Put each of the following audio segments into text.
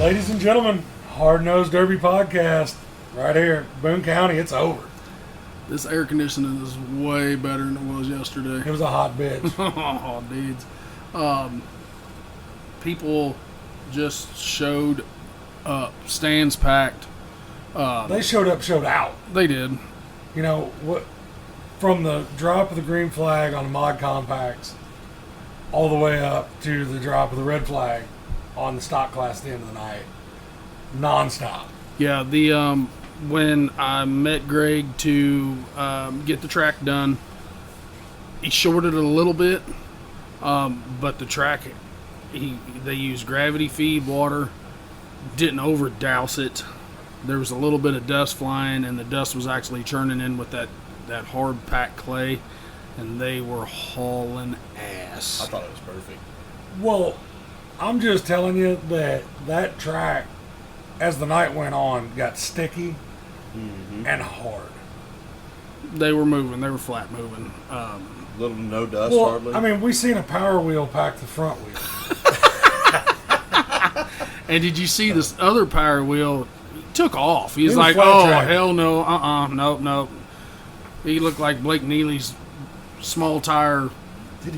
Ladies and gentlemen, Hard Nosed Derby podcast right here, Boone County. It's over. This air conditioning is way better than it was yesterday. It was a hot bitch. Oh, dudes. People just showed up. Stands packed. They showed up, showed out. They did. You know what? From the drop of the green flag on the mod compacts, all the way up to the drop of the red flag on the stock class at the end of the night, nonstop. Yeah, the when I met Greg to get the track done, he shorted it a little bit, but the track, they used gravity feed water, didn't over douse it. There was a little bit of dust flying, and the dust was actually churning in with that hard packed clay, and they were hauling ass. I thought it was perfect. Well, I'm just telling you that track, as the night went on, got sticky and hard. They were moving. They were flat moving. Little to no dust, hardly. I mean, we seen a power wheel pack the front wheel. And did you see this other power wheel? He took off. He's was like, flat oh, track. hell no, nope. He looked like Blake Neely's small tire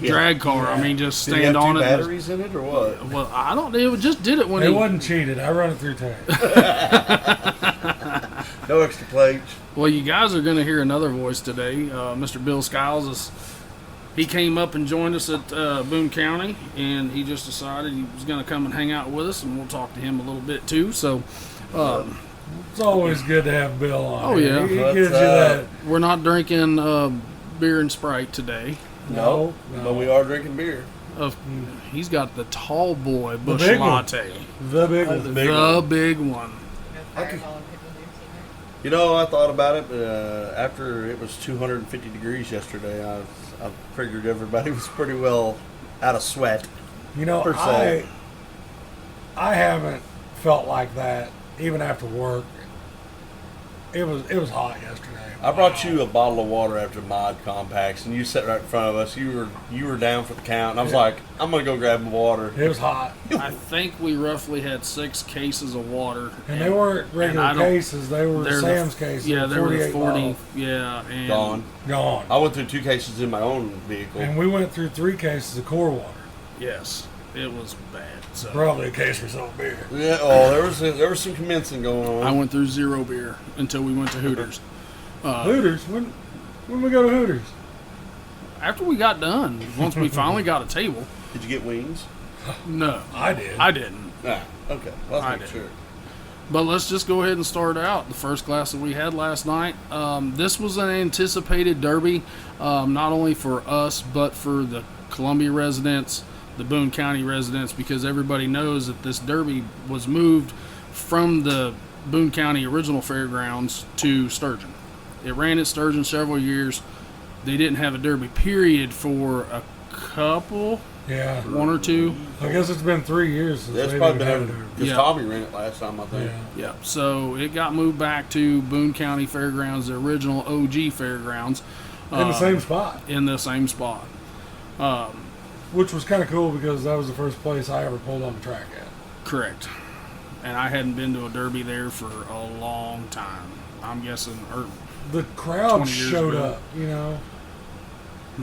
drag car. Yeah. I mean, just Did he stand have on two it. batteries in it or what? Well, I don't. It just did it when It he wasn't cheated. I run it through tank. No extra plates. Well, you guys are going to hear another voice today. Mr. Bill Skiles he came up and joined us at Boone County, and he just decided he was going to come and hang out with us, and we'll talk to him a little bit too. So, It's always good to have Bill on. Oh, yeah. He gives you that. we're not drinking beer and Sprite today. No. But we are drinking beer. He's got the tall boy Bush big one. Latte. The big one. The big one. You know, I thought about it, but after it was 250 degrees yesterday, I figured everybody was pretty well out of sweat. You know, per se. I haven't felt like that even after work. It was hot yesterday. I brought you a bottle of water after mod compacts, and you sat right in front of us. You were down for the count, and I was like, I'm gonna go grab water. It was hot, I think we roughly had 6 cases of water. and they weren't regular cases. They were they're Sam's cases. Yeah, they were the 40. bottle. Yeah, and Gone. I went through 2 cases in my own vehicle. And we went through 3 cases of core water. yes, it was bad. So Probably a case or so beer. Yeah. Oh, there was some commencing going on. I went through 0 beer until we went to Hooters. Hooters? When we go to Hooters? After we got done, once we finally got a table. Did you get wings? No, I did. I didn't. Ah, okay. Well, I let's make did. sure. But let's just go ahead and start out. The first class that we had last night. This was an anticipated derby, not only for us, but for the Columbia residents, the Boone County residents, because everybody knows that this derby was moved from the Boone County original fairgrounds to Sturgeon. It ran at Sturgeon several years. They didn't have a derby period for a couple, Yeah. 1 or 2. I guess it's been 3 years since That's they've probably even had a been derby. because Yeah. Tommy ran it last time, I think. Yeah. Yeah, so it got moved back to Boone County Fairgrounds, the original OG Fairgrounds. In the same spot. In the same spot. Which was kind of cool because that was the first place I ever pulled on the track at. Correct. And I hadn't been to a derby there for a long time. I'm guessing, The crowd 20 years showed ago. up, you know.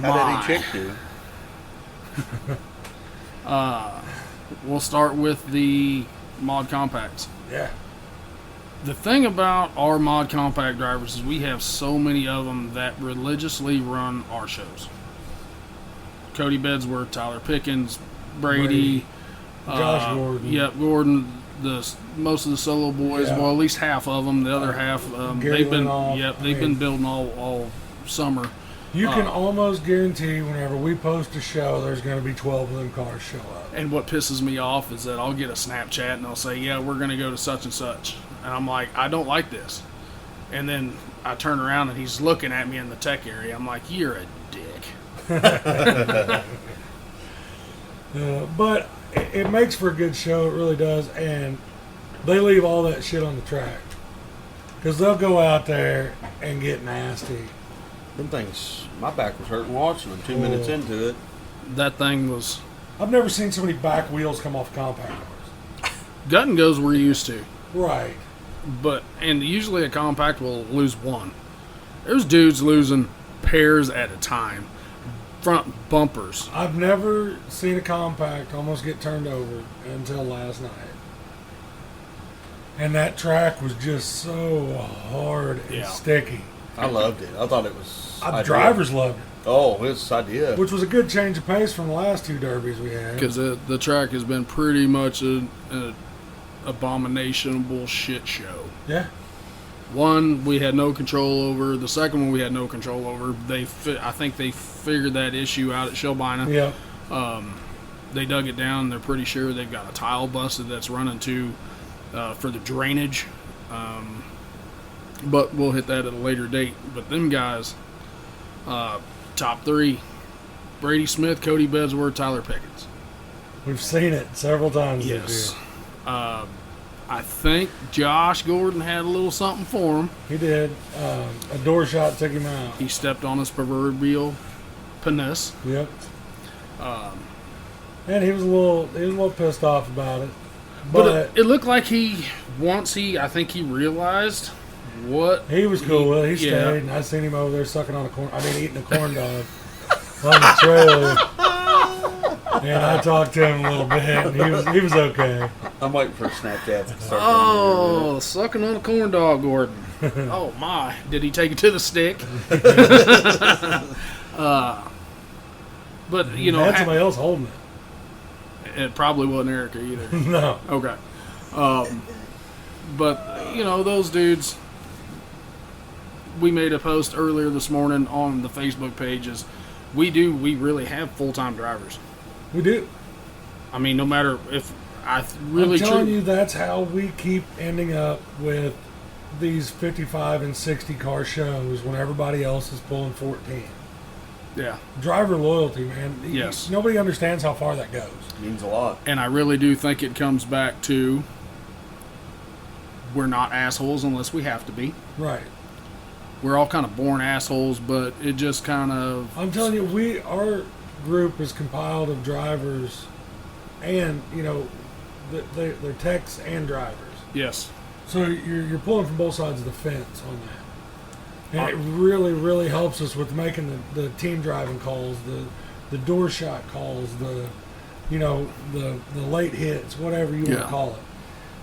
How did he chick do? We'll start with the mod compacts. Yeah. The thing about our mod compact drivers is we have so many of them that religiously run our shows. Cody Bedsworth, Tyler Pickens, Brady, Josh Gordon. Yep, Gordon. Most of the solo boys, Yeah. well, at least half of them. The other half, Gary they've been, Linoff. they've been building all summer. You can almost guarantee whenever we post a show, there's going to be 12 of them cars show up. And what pisses me off is that I'll get a Snapchat and they'll say, yeah, we're going to go to such and such. And I'm like, I don't like this. And then I turn around and he's looking at me in the tech area. I'm like, you're a dick. But it makes for a good show. It really does. And they leave all that shit on the track. Because they'll go out there and get nasty. Them things, my back was hurting watching them 2 minutes into it. That thing was... I've never seen so many back wheels come off compact cars. gut and goes we're used to. Right. And usually a compact will lose one. There's dudes losing pairs at a time. Front bumpers. I've never seen a compact almost get turned over until last night. And that track was just so hard and sticky. I loved it. I thought it was The drivers loved it. Oh, it's idea. Which was a good change of pace from the last two derbies we had. Because the track has been pretty much an abominable shit show. Yeah. One we had no control over. The second one we had no control over. I think they figured that issue out at Shelbina. Yeah. They dug it down. They're pretty sure they've got a tile busted that's running for the drainage. But we'll hit that at a later date. But them guys, top three, Brady Smith, Cody Bedsworth, Tyler Pickens. We've seen it several times Yes. this year. I think Josh Gordon had a little something for him. He did. A door shot took him out. He stepped on his proverbial penis. Yep. And he was a little pissed off about it. But it looked like I think he realized what he was cool with it. He stayed, and I seen him over there eating a corn dog on the trailer. And I talked to him a little bit, and he was okay. I'm waiting for Snapchat to start. Oh, sucking on a corn dog, Gordon. Oh my! Did he take it to the stick? But you know, had somebody else holding it. It probably wasn't Erica either. No. Okay. But you know, those dudes. We made a post earlier this morning on the Facebook pages. We really have full-time drivers. We do. I mean, no matter if I'm telling you, that's how we keep ending up with these 55 and 60 car shows when everybody else is pulling 14. Yeah. Driver loyalty, man. Yes. Nobody understands how far that goes. It means a lot. And I really do think it comes back to we're not assholes unless we have to be. Right. We're all kind of born assholes, but it just kind of... I'm telling you, our group is compiled of drivers and, you know, they're techs and drivers. Yes. So you're pulling from both sides of the fence on that. And it really, really helps us with making the team driving calls, the door shot calls, the late hits, whatever you want to call it.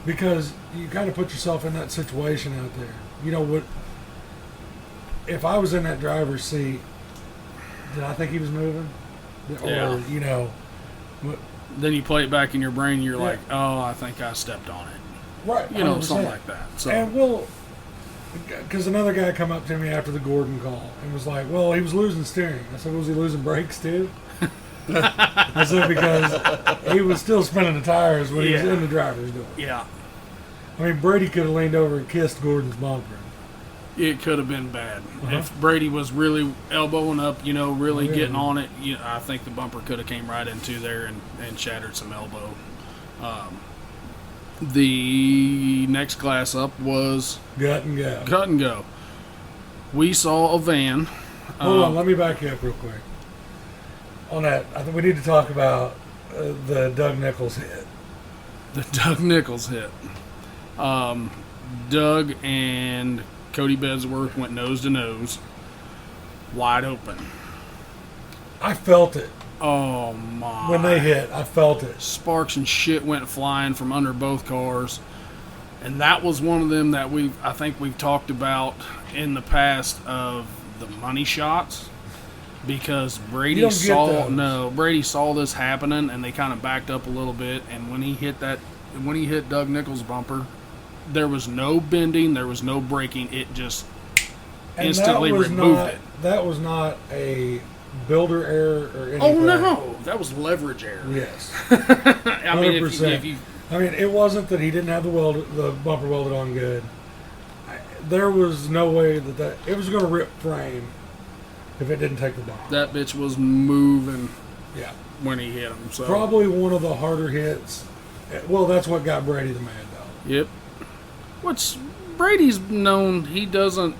Because you kind of put yourself in that situation out there. You know what? If I was in that driver's seat, did I think he was moving? Or, you know. Then you play it back in your brain and you're like, oh, I think I stepped on it. Right. You know, 100%. Something like that. So. And because another guy come up to me after the Gordon call and was like, well, he was losing steering. I said, was he losing brakes too? I said, because he was still spinning the tires when he was in the driver's door. Yeah. I mean, Brady could have leaned over and kissed Gordon's bumper. It could have been bad. If Brady was really elbowing up, you know, really getting on it, I think the bumper could have came right into there and shattered some elbow. The next class up was Gut and go. Cut and go. We saw a van. Hold on, let me back you up real quick. On that, I think we need to talk about the Doug Nichols hit. The Doug Nichols hit. Doug and Cody Bedsworth went nose to nose, wide open. I felt it. Oh my! When they hit, I felt it. Sparks and shit went flying from under both cars, and that was one of them that I think we've talked about in the past of the money shots, because Brady saw this happening, and they kind of backed up a little bit, and when he hit Doug Nichols' bumper, there was no bending, there was no braking. It just instantly removed it. That was not a builder error or anything. Oh no, that was leverage error. Yes, 100%. I mean, it wasn't that he didn't have the bumper welded on good. There was no way that it was going to rip frame if it didn't take the bumper. That bitch was moving. Yeah, when he hit him. So probably one of the harder hits. Well, that's what got Brady the mad dog. Yep. Which Brady's known he doesn't.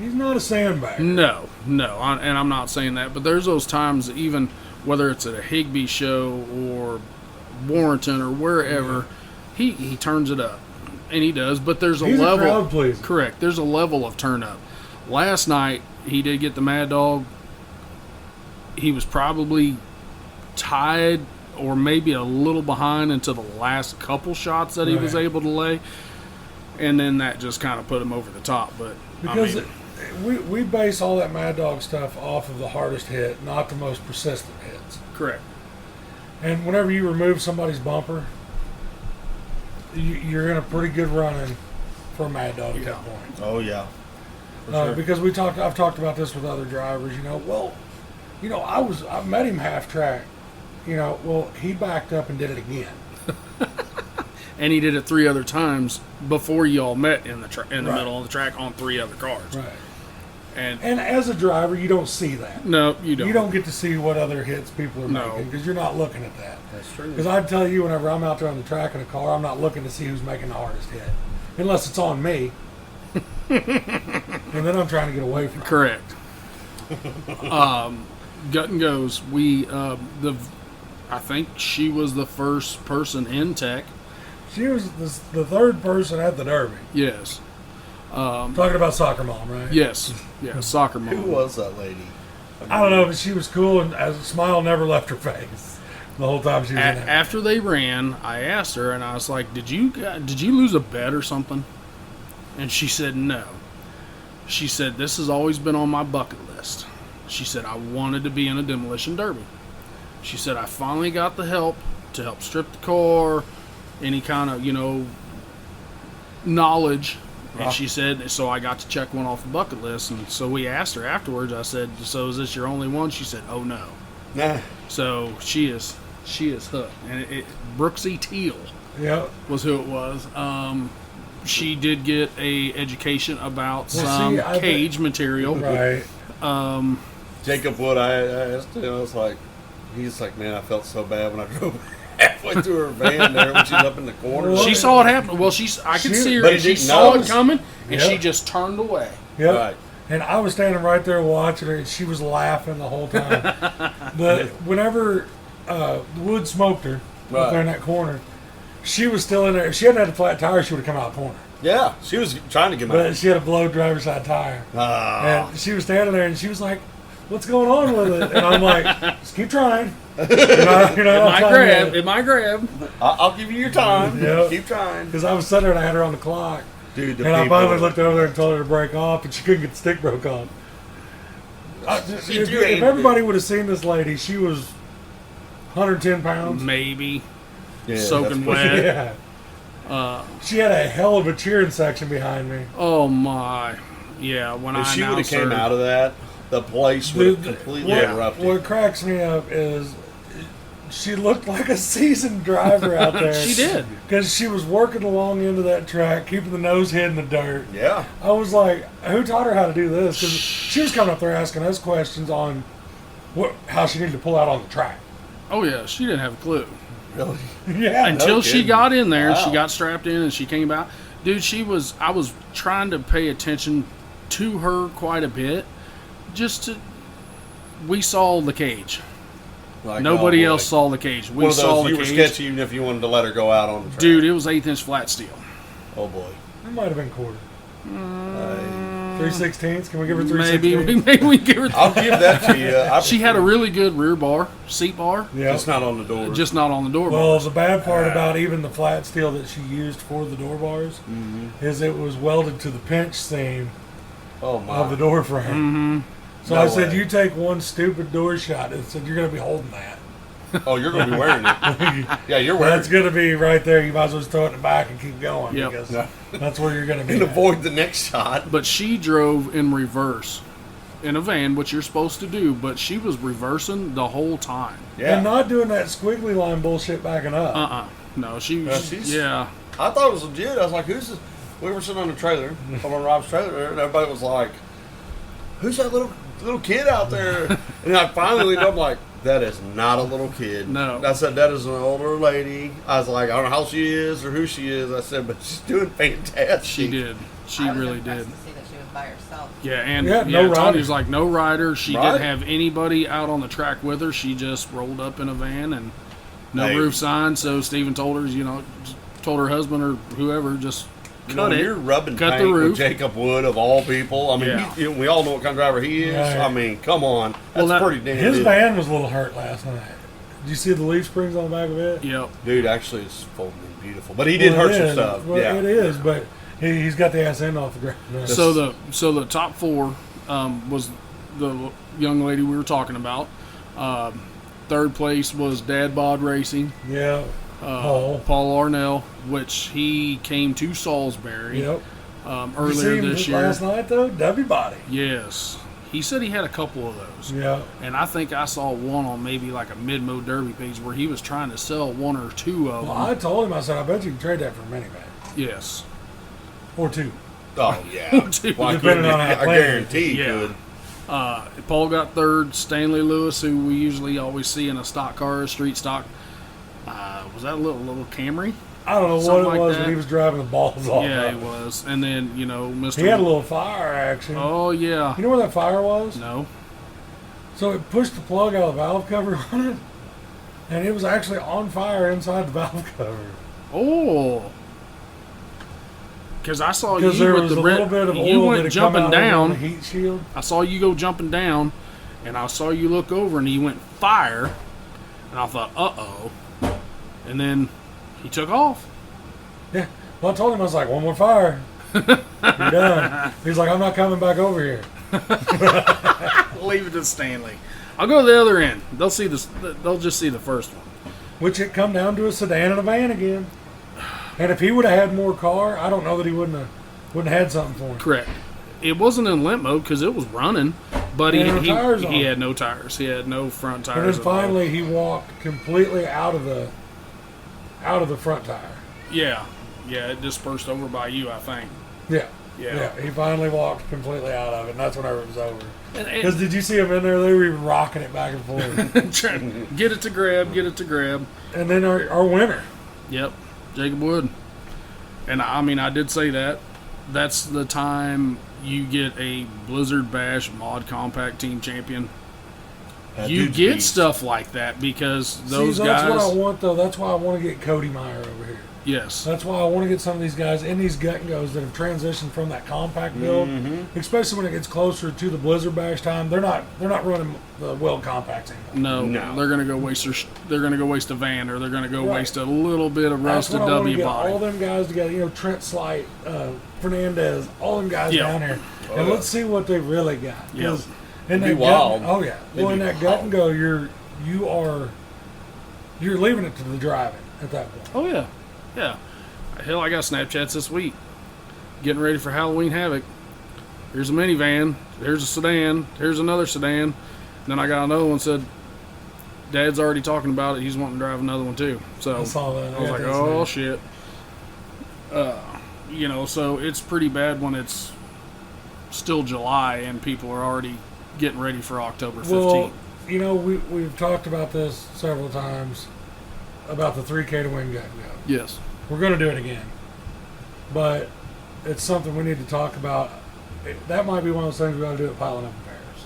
He's not a sandbagger. No, and I'm not saying that, but there's those times, even whether it's at a Higbee show or Warrenton or wherever, he turns it up, and he does. But there's a He's a level. crowd pleaser. Correct. There's a level of turn up. Last night he did get the Mad Dog. He was probably tied or maybe a little behind until the last couple shots that he was able to lay, and then that just kind of put him over the top. But because we base all that Mad Dog stuff off of the hardest hit, not the most persistent hits. correct. And whenever you remove somebody's bumper, you're in a pretty good running for a Mad Dog at that point. Oh yeah. Sure. Because I've talked about this with other drivers. I met him half track. He backed up and did it again. And he did it 3 other times before you all met in the middle of the track on 3 other cars. Right. And as a driver, you don't see that. no, you don't. You don't get to see what other hits people are making because you're not looking at that. That's true. Because I tell you, whenever I'm out there on the track in a car, I'm not looking to see who's making the hardest hit, unless it's on me. And then I'm trying to get away from it. Correct. Gut and goes. I think she was the first person in tech. She was the third person at the Derby. Yes. Talking about Soccer Mom, right? Yes. Yeah. Soccer mom. Who was that lady? I don't know, but she was cool, and a smile never left her face the whole time she was in there. After they ran, I asked her, and I was like, "Did you lose a bet or something?" And she said, "No." She said, "This has always been on my bucket list." She said, "I wanted to be in a demolition derby." She said, "I finally got the help to help strip the car, any kind of knowledge." And she said, so I got to check one off the bucket list. And so we asked her afterwards. I said, "So is this your only one?" She said, "Oh no." Nah. So she is hooked. And Brooksy Teal Yep. was who it was. She did get a education about cage material. Right. Jacob Wood, I asked him, he's like, "Man, I felt so bad when I drove halfway through her van there when she's up in the corner." She saw it happen. Well, I could see her, but and she didn't saw know. it coming, and Yep. she just turned away. Yep. Right. And I was standing right there watching her, and she was laughing the whole time. But whenever Wood smoked her up there in that corner, she was still in there. If she hadn't had a flat tire, she would have come out the corner. Yeah, she was trying to get But out. she had a blow driver's side tire. And she was standing there, and she was like, "What's going on with it?" And I'm like, "Just keep trying." It might grab. I'll give you your time. Yep. Keep trying. Because I was sitting there and I had her on the clock. Dude, And I finally looked over there and told her to break off, and she couldn't get the stick broke off. If everybody would have seen this lady, she was 110 pounds. Maybe Yeah, soaking that's wet. Yeah. She had a hell of a cheering section behind me. Oh my! Yeah, when If I she would have announced came her, out of that, the place would have completely erupted. What cracks me up is she looked like a seasoned driver out there. She did. Because she was working along into that track, keeping the nose hid in the dirt. Yeah. I was like, who taught her how to do this? Because she was coming up there asking us questions on how she needed to pull out on the track. Oh yeah, she didn't have a clue Really? Yeah. until she kidding. got in there and she Wow. got strapped in and she came out. Dude, I was trying to pay attention to her quite a bit. We saw the cage. Like, Nobody oh, boy. else saw the cage. We One of saw those the you were cage. sketchy even if you wanted to let her go out on the track. Dude, it was 1/8-inch flat steel. Oh boy. It might have been quarter. 3/16. Can we give her 3/16? Maybe we give her. I'll give that to you. She had a really good rear bar, seat bar, Yeah. It's not on the door. just not on the door Well, bars. the bad part about even the flat steel that she used for the door bars is it was welded to the pinch seam oh my. of the door frame. Mm-hmm. So No I said, way. you take one stupid door shot, and said you're going to be holding that. Oh, you're going to be wearing it. Yeah, you're wearing That's it. going to be right there. You might as well just throw it in the back and keep going Yep. because No. that's where you're going to be. And at. avoid the next shot. But she drove in reverse in a van, which you're supposed to do, but she was reversing the whole time. Yeah. And not doing that squiggly line bullshit backing up. No, she was. she's- Yeah. I thought it was legit. I was like, who's this? We were sitting on the trailer, on Rob's trailer there, and everybody was like, who's that little kid out there? And I finally leaned up, I'm like, that is not a little kid. No. I said, that is an older lady. I was like, I don't know how she is or who she is. I said, but she's doing fantastic. She did. She I was really impressed did. to see that she was by herself. Yeah, and Yeah, no rider. Tony's like no rider. She Right. didn't have anybody out on the track with her. She just rolled up in a van and No Hey. roof sign. So Steven told her, just told her husband or whoever, just cut it. You're rubbing cut paint the roof. with Jacob Wood of all people. I mean, Yeah. we all know what kind of driver he is. Right. I mean, come on, Well, that's that- pretty damn His good. van was a little hurt last night. Did you see the leaf springs on the back of it? Yep. Dude, actually, it's folding in beautiful, but he did hurt it some is. stuff. Well, yeah, it is, but he's got the ass end off the ground. now. So the top four was the young lady we were talking about. Third place was Dad Bod Racing. Yeah. Paul. Paul Arnell, which he came to Salisbury Yep. You earlier see him this year. last night though, W body. Yes. He said he had a couple of those. Yeah. And I think I saw one on maybe like a mid-mo derby page where he was trying to sell one or two of Well, them. I told him, I said, I bet you can trade that for a minivan Yes. or two. oh yeah. Two. Why Depending couldn't on he? how I played. guarantee he Yeah. could. Paul got third. Stanley Lewis, who we usually always see in a stock car, street stock. Was that a little Camry? I don't know Something what like it was, that. but he was driving the balls off. Yeah, of he it. was. And then, Mr. He had a little fire action. Oh, yeah. You know where that fire was? No. So it pushed the plug out of the valve cover on it, and it was actually on fire inside the valve cover. Oh. Because I saw you Because there with was the a little bit of you oil went that had come jumping out over down. the heat shield. I saw you go jumping down, and I saw you look over, and he went fire, and I thought, uh-oh. And then he took off. Yeah. Well, I told him, I was like, one more fire. You're done. He's like, I'm not coming back over here. Leave it to Stanley. I'll go to the other end. They'll see this. They'll just see the first one. Which it come down to a sedan and a van again. And if he would have had more car, I don't know that he wouldn't have had something for him. Correct. It wasn't in limp mode because it was running, but He had no tires on. he had no tires. He had no front And tires. then at all. finally he walked completely out of the front tire. Yeah, it dispersed over by you, I think. Yeah. Yeah. He finally walked completely out of it, and that's whenever it was over. And- Because did you see him in there? They were even rocking it back and forth. Trying to get it to grab. And then our winner. Yep, Jacob Wood. And I mean, I did say that. That's the time you get a Blizzard Bash Mod Compact Team Champion. That You dude's get beast. stuff like that because those See, that's guys. what I want, though. That's why I want to get Cody Meyer over here. Yes. That's why I want to get some of these guys in these gut and goes that have transitioned from that compact build, especially when it gets closer to the Blizzard Bash time. They're not running the Weld compacts anymore. No. They're gonna go waste they're gonna go waste a van, or they're gonna go Right. waste a little bit of That's rusted what I want to W get all body. them guys together. Trent Slight, Fernandez, all them guys Yeah. down here, Oh, and yeah. let's see what they really got. Yeah. 'Cause in It'd that be wild. gut, oh yeah. It'd Well, in be that gut and go, wild. you're leaving it to the driving at that point. Oh yeah. Hell, I got Snapchats this week. Getting ready for Halloween Havoc. Here's a minivan. Here's a sedan. Here's another sedan. And then I got another one said, Dad's already talking about it. He's wanting to drive another one too. So I saw that. I was like, that's oh nice. shit. So it's pretty bad when it's still July and people are already getting ready for October 15th. Well, we've talked about this several times about the 3K to win gut and go. Yes. We're going to do it again, but it's something we need to talk about. That might be one of those things we got to do at Piling Up in Paris,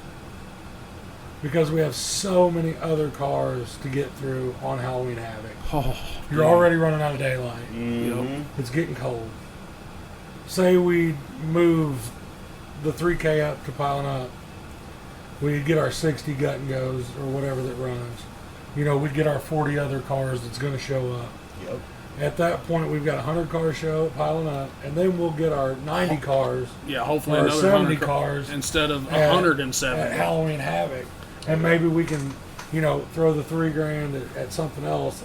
because we have so many other cars to get through on Halloween Havoc. Oh, You're already running out of daylight. Mhm. It's getting cold. Say we move the 3K up to Piling Up, we get our 60 gut and goes or whatever that runs. We get our 40 other cars that's going to show up. Yep. At that point, we've got 100 cars show piling up, and then we'll get our 90 cars Yeah, hopefully or our another 70 100 cars instead of at 170. Halloween Havoc, and maybe we can, throw the $3,000 at something else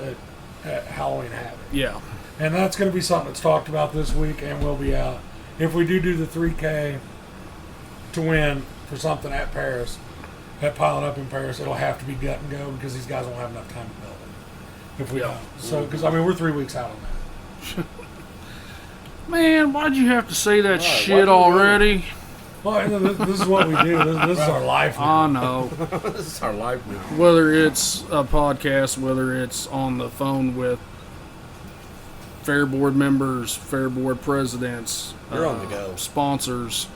at Halloween Havoc. Yeah. And that's going to be something that's talked about this week and will be out. If we do the 3K to win for something at Paris, at Piling Up in Paris, it'll have to be gut and go because these guys won't have enough time to build it. If we Yeah. don't. So, because, we're 3 weeks out on that. Man, why'd you have to say that Why shit do we- already? Well, this is what we do. This is our life. I know. This is our life now. Whether it's a podcast, whether it's on the phone with Fair Board members, Fair Board presidents, You're on the go. sponsors,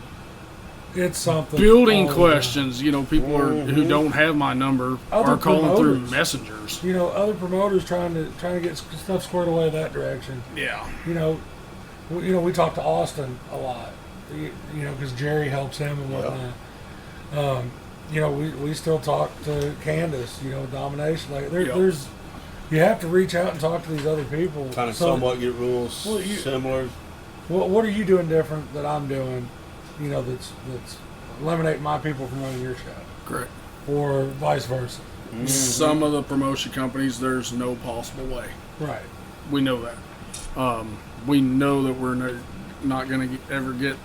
It's something. Building all the questions. You know, people who don't have my number Other are calling through promoters. messengers. time. Other promoters trying to get stuff squared away that direction. Yeah. We talk to Austin a lot. Because Jerry helps him and whatnot. We still talk to Candace. Domination. Like there's, you have to reach out and talk to these other people. Kind of somewhat get rules similar. What are you doing different that I'm doing? That's eliminate my people from running your show, Correct. or vice versa. Some of the promotion companies, there's no possible way. Right. We know that. We know that we're not going to ever get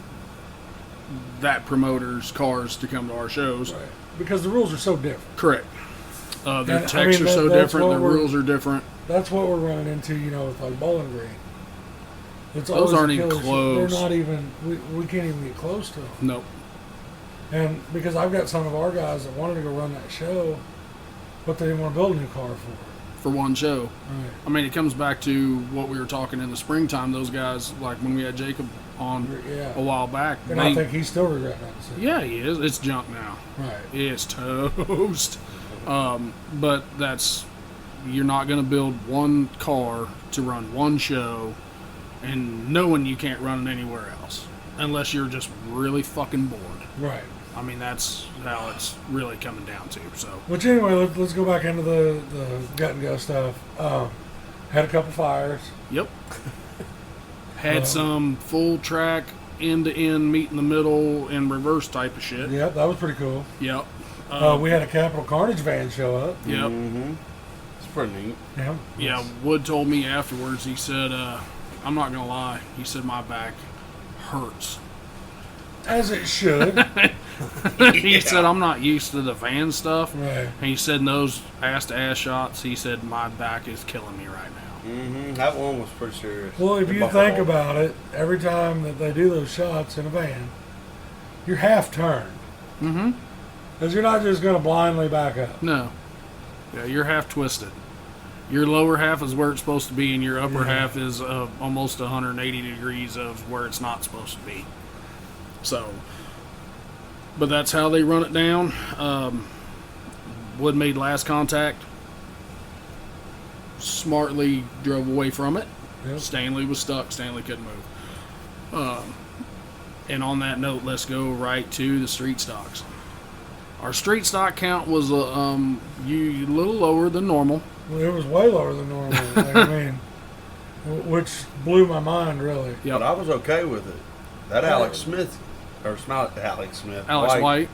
that promoter's cars to come to our shows. Right. Because the rules are so different. Correct. Their And, texts are so that's different. what The rules are different. That's what we're running into. With like Bowling Green. It's Those always a aren't even killer shit. close. They're not even. We can't even get close to them. Nope. And because I've got some of our guys that wanted to go run that show, but they didn't want to build a new car for one show. Right. I mean, it comes back to what we were talking in the springtime. Those guys, like when we had Jacob on Yeah. a while back. And I think he's still regretting that decision. Yeah, he is. It's junk now. Right. It's toast. But you're not going to build one car to run one show and knowing you can't run it anywhere else unless you're just really fucking bored. Right. I mean, that's how it's really coming down to. So, Which anyway, let's go back into the gut and go stuff. Had a couple fires. yep. Had some full track, end to end, meet in the middle, and reverse type of shit. Yep, that was pretty cool. Yep. We had a Capital Carnage van show up. Yep. It's pretty neat. Yeah. Yeah, Wood told me afterwards, he said, I'm not going to lie. He said, my back hurts. As it should. He said, I'm not used to the van stuff. Right. And he said, in those ass-to-ass shots, he said, my back is killing me right now. That one was pretty serious. Well, if you think about it, every time that they do those shots in a van, you're half turned. Mm-hmm. Because you're not just going to blindly back up. No. Yeah, you're half twisted. Your lower half is where it's supposed to be, and your upper half is almost 180 degrees of where it's not supposed to be. So, but that's how they run it down. Wood made last contact. Smartly drove away from it. Yep. Stanley was stuck. Stanley couldn't move. And on that note, let's go right to the street stocks. Our street stock count was a little lower than normal. Well, it was way lower than normal. Which blew my mind, really. Yep. But I was okay with it. That Alex Smith, or it's not Alex Smith. Alex White.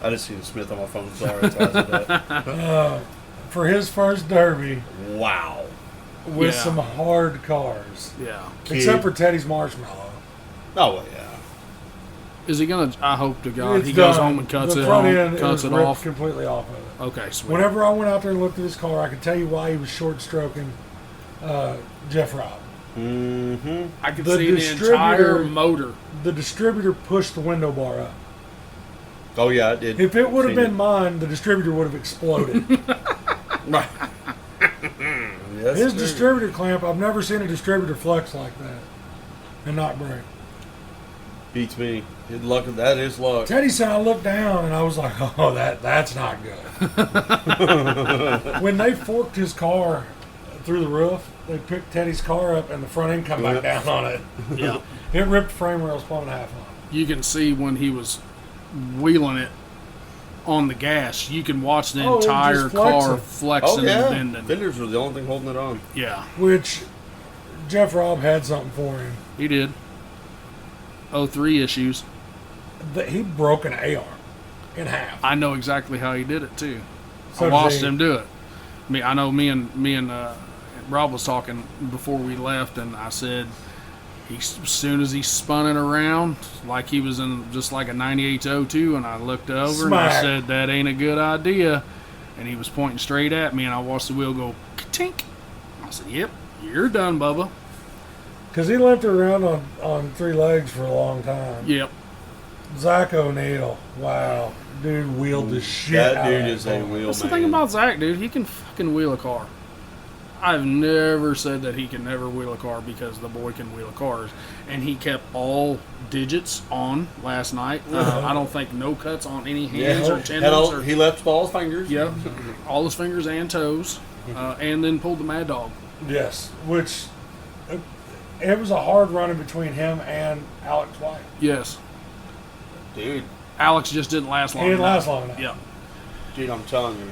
I just seen Smith on my phone. Sorry, that's why I said that. For his first derby, Wow. with Yeah. some hard cars. Yeah. Except for Teddy's Marshmallow. Oh, well, yeah. Is he gonna? I hope to God It's he goes done. home and cuts the it front home, end cuts is it ripped off. completely off of it. Okay, sweet. Whenever I went out there and looked at his car, I could tell you why he was short stroking Jeff Robb. Mm-hmm. I could the see the distributor- entire motor. The distributor pushed the window bar up. Oh, yeah, it did. If it would have Seen been mine, the distributor would have exploded. Right. Yes, His sir. distributor clamp, I've never seen a distributor flex like that and not break. Beats me. His luck, that is luck. Teddy said I looked down and I was like, oh, that's not good. When they forked his car through the roof, they picked Teddy's car up and the front end come back down on it. Yeah. It ripped the frame rails plumb in half on. You can see when he was wheeling it on the gas. You can watch the Oh, it was entire just flexing. car flexing Oh, yeah. and bending. Fenders were the only thing holding it on. Yeah, Which Jeff Robb had something for him. he did. 03 issues. He broke an A-arm in half. I know exactly how he did it too. So I did watched he. him do it. I know me and Rob was talking before we left, and I said, as soon as he spun it around, like he was in just like a 98 to 02, and I looked over and I Smack. said, that ain't a good idea. And he was pointing straight at me, and I watched the wheel go ka-tink. I said, yep, you're done, Bubba. Because he limped around on three legs for a long time. Yep. Zach O'Neal, wow. Dude wheeled the shit That out dude of is that a car. wheel That's man. the thing about Zach, dude. He can fucking wheel a car. I've never said that he can never wheel a car because the boy can wheel cars, and he kept all digits on last night. I don't think no cuts on any hands or tendons. He left all his fingers. Yeah, all his fingers and toes, and then pulled the Mad Dog. Yes, which it was a hard run in between him and Alex White. Yes, Dude. Alex just didn't last long. He didn't enough. last long enough. Yeah. Dude, I'm telling you,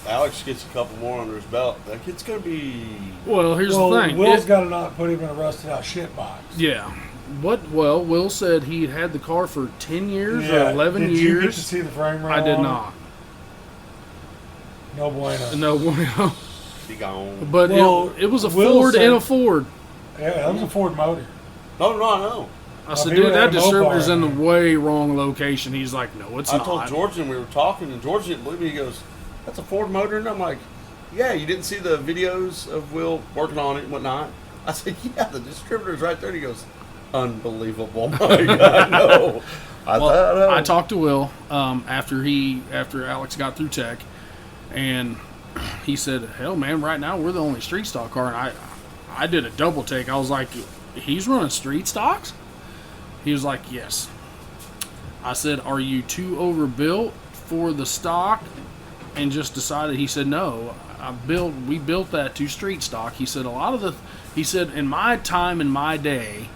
Alex gets a couple more under his belt. That kid's going to be... Well, here's the thing. Will's got to not put him in a rusted out shit box. Yeah. Well, Will said he had the car for 10 years or 11 did years. Did you get to see the frame run? I did on not. No bueno. No bueno. Be gone. But it was a Will Ford said- and a Ford. Yeah, that was a Ford motor. No. I said, he dude, would've that had a distributor's Mopar in the in way wrong location. He's like, no, it's I not. told George and we were talking, and George didn't believe me. He goes, that's a Ford motor? And I'm like, yeah, you didn't see the videos of Will working on it and whatnot? I said, yeah, the distributor's right there. And he goes, unbelievable. My God, no. I talked to Will after Alex got through tech, and he said, hell, man, right now we're the only street stock car. And I did a double take. I was like, he's running street stocks? He was like, yes. I said, are you too overbuilt for the stock? And just decided, he said, no, we built that to street stock. He said, in my time, in my day,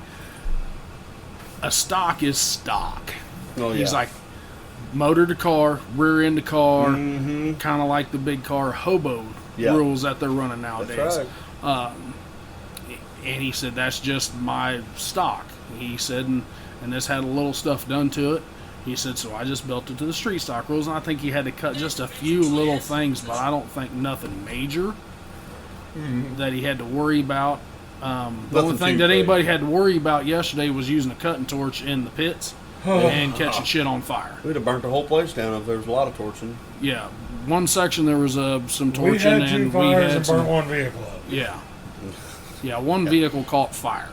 a stock is stock. Oh, He's yeah. like, motor to car, rear end to car, Mm-hmm. kind of like the big car hobo rules that they're running nowadays. That's right. And he said, that's just my stock. He said, and this had a little stuff done to it. He said, so I just built it to the street stock rules, and I think he had to cut just a few little things, but I don't think nothing major that he had to worry about. The only thing that anybody had to worry about yesterday was using a cutting torch in the pits and catching shit on fire. We'd have burnt the whole place down if there was a lot of torching. Yeah, one section there was some torching, We had 2 and we fires had and burnt one vehicle up. Yeah, one vehicle caught fire.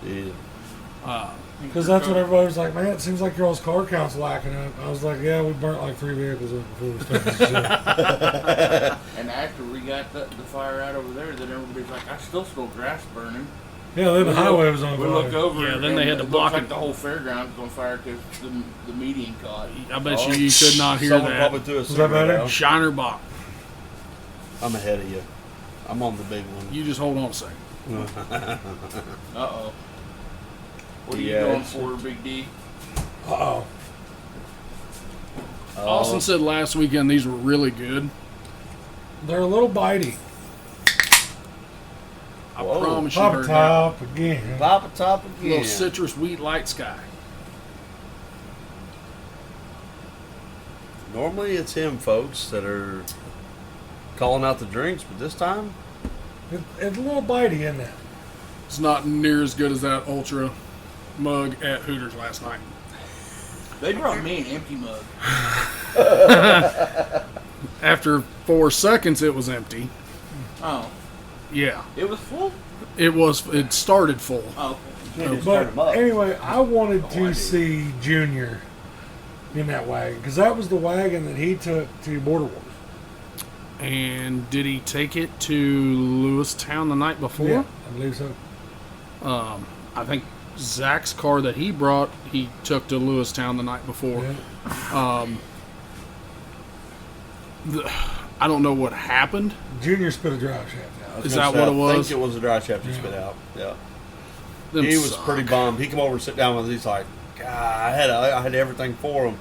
Yeah. Because that's what everybody was like, man, it seems like your all's car count's lacking up. I was like, yeah, we burnt like 3 vehicles up before we started this shit. And after we got the fire out over there, then everybody's like, I still smell grass burning. Yeah, then the highway was on We fire. look over, Yeah, then and they had to it block looks like it. the whole fairground's on fire because the median caught. I bet you could not hear Someone that. probably threw a that cigarette better? out. Shiner Bach. I'm ahead of you. I'm on the big one. You just hold on a second. Uh-oh. What are you Yeah, going it's- for, Big D? Uh-oh. Austin said last weekend these were really good. They're a little bitey. I Whoa. promise you Pop heard top again. Pop a top that. again. Little citrus wheat light sky. Normally it's him, folks, that are calling out the drinks, but this time, It's a little bitey, isn't it? It's not near as good as that Ultra mug at Hooters last night. They brought me an empty mug. After 4 seconds, it was empty. Oh, Yeah, it was full? it started full. Oh, But anyway, I wanted I to do. see Junior in that wagon because that was the wagon that he took to Border Wars. And did he take it to Lewistown the night before? Yeah, I believe so. I think Zach's car that he brought, he took to Lewistown the night before. Yeah. I don't know what happened. Junior spit a drive shaft out. Is that what it I was? think it was a dry shaft he spit out. Yeah. Them He was suck. pretty bummed. He come over and sit down with us. He's like, God, I had everything for him.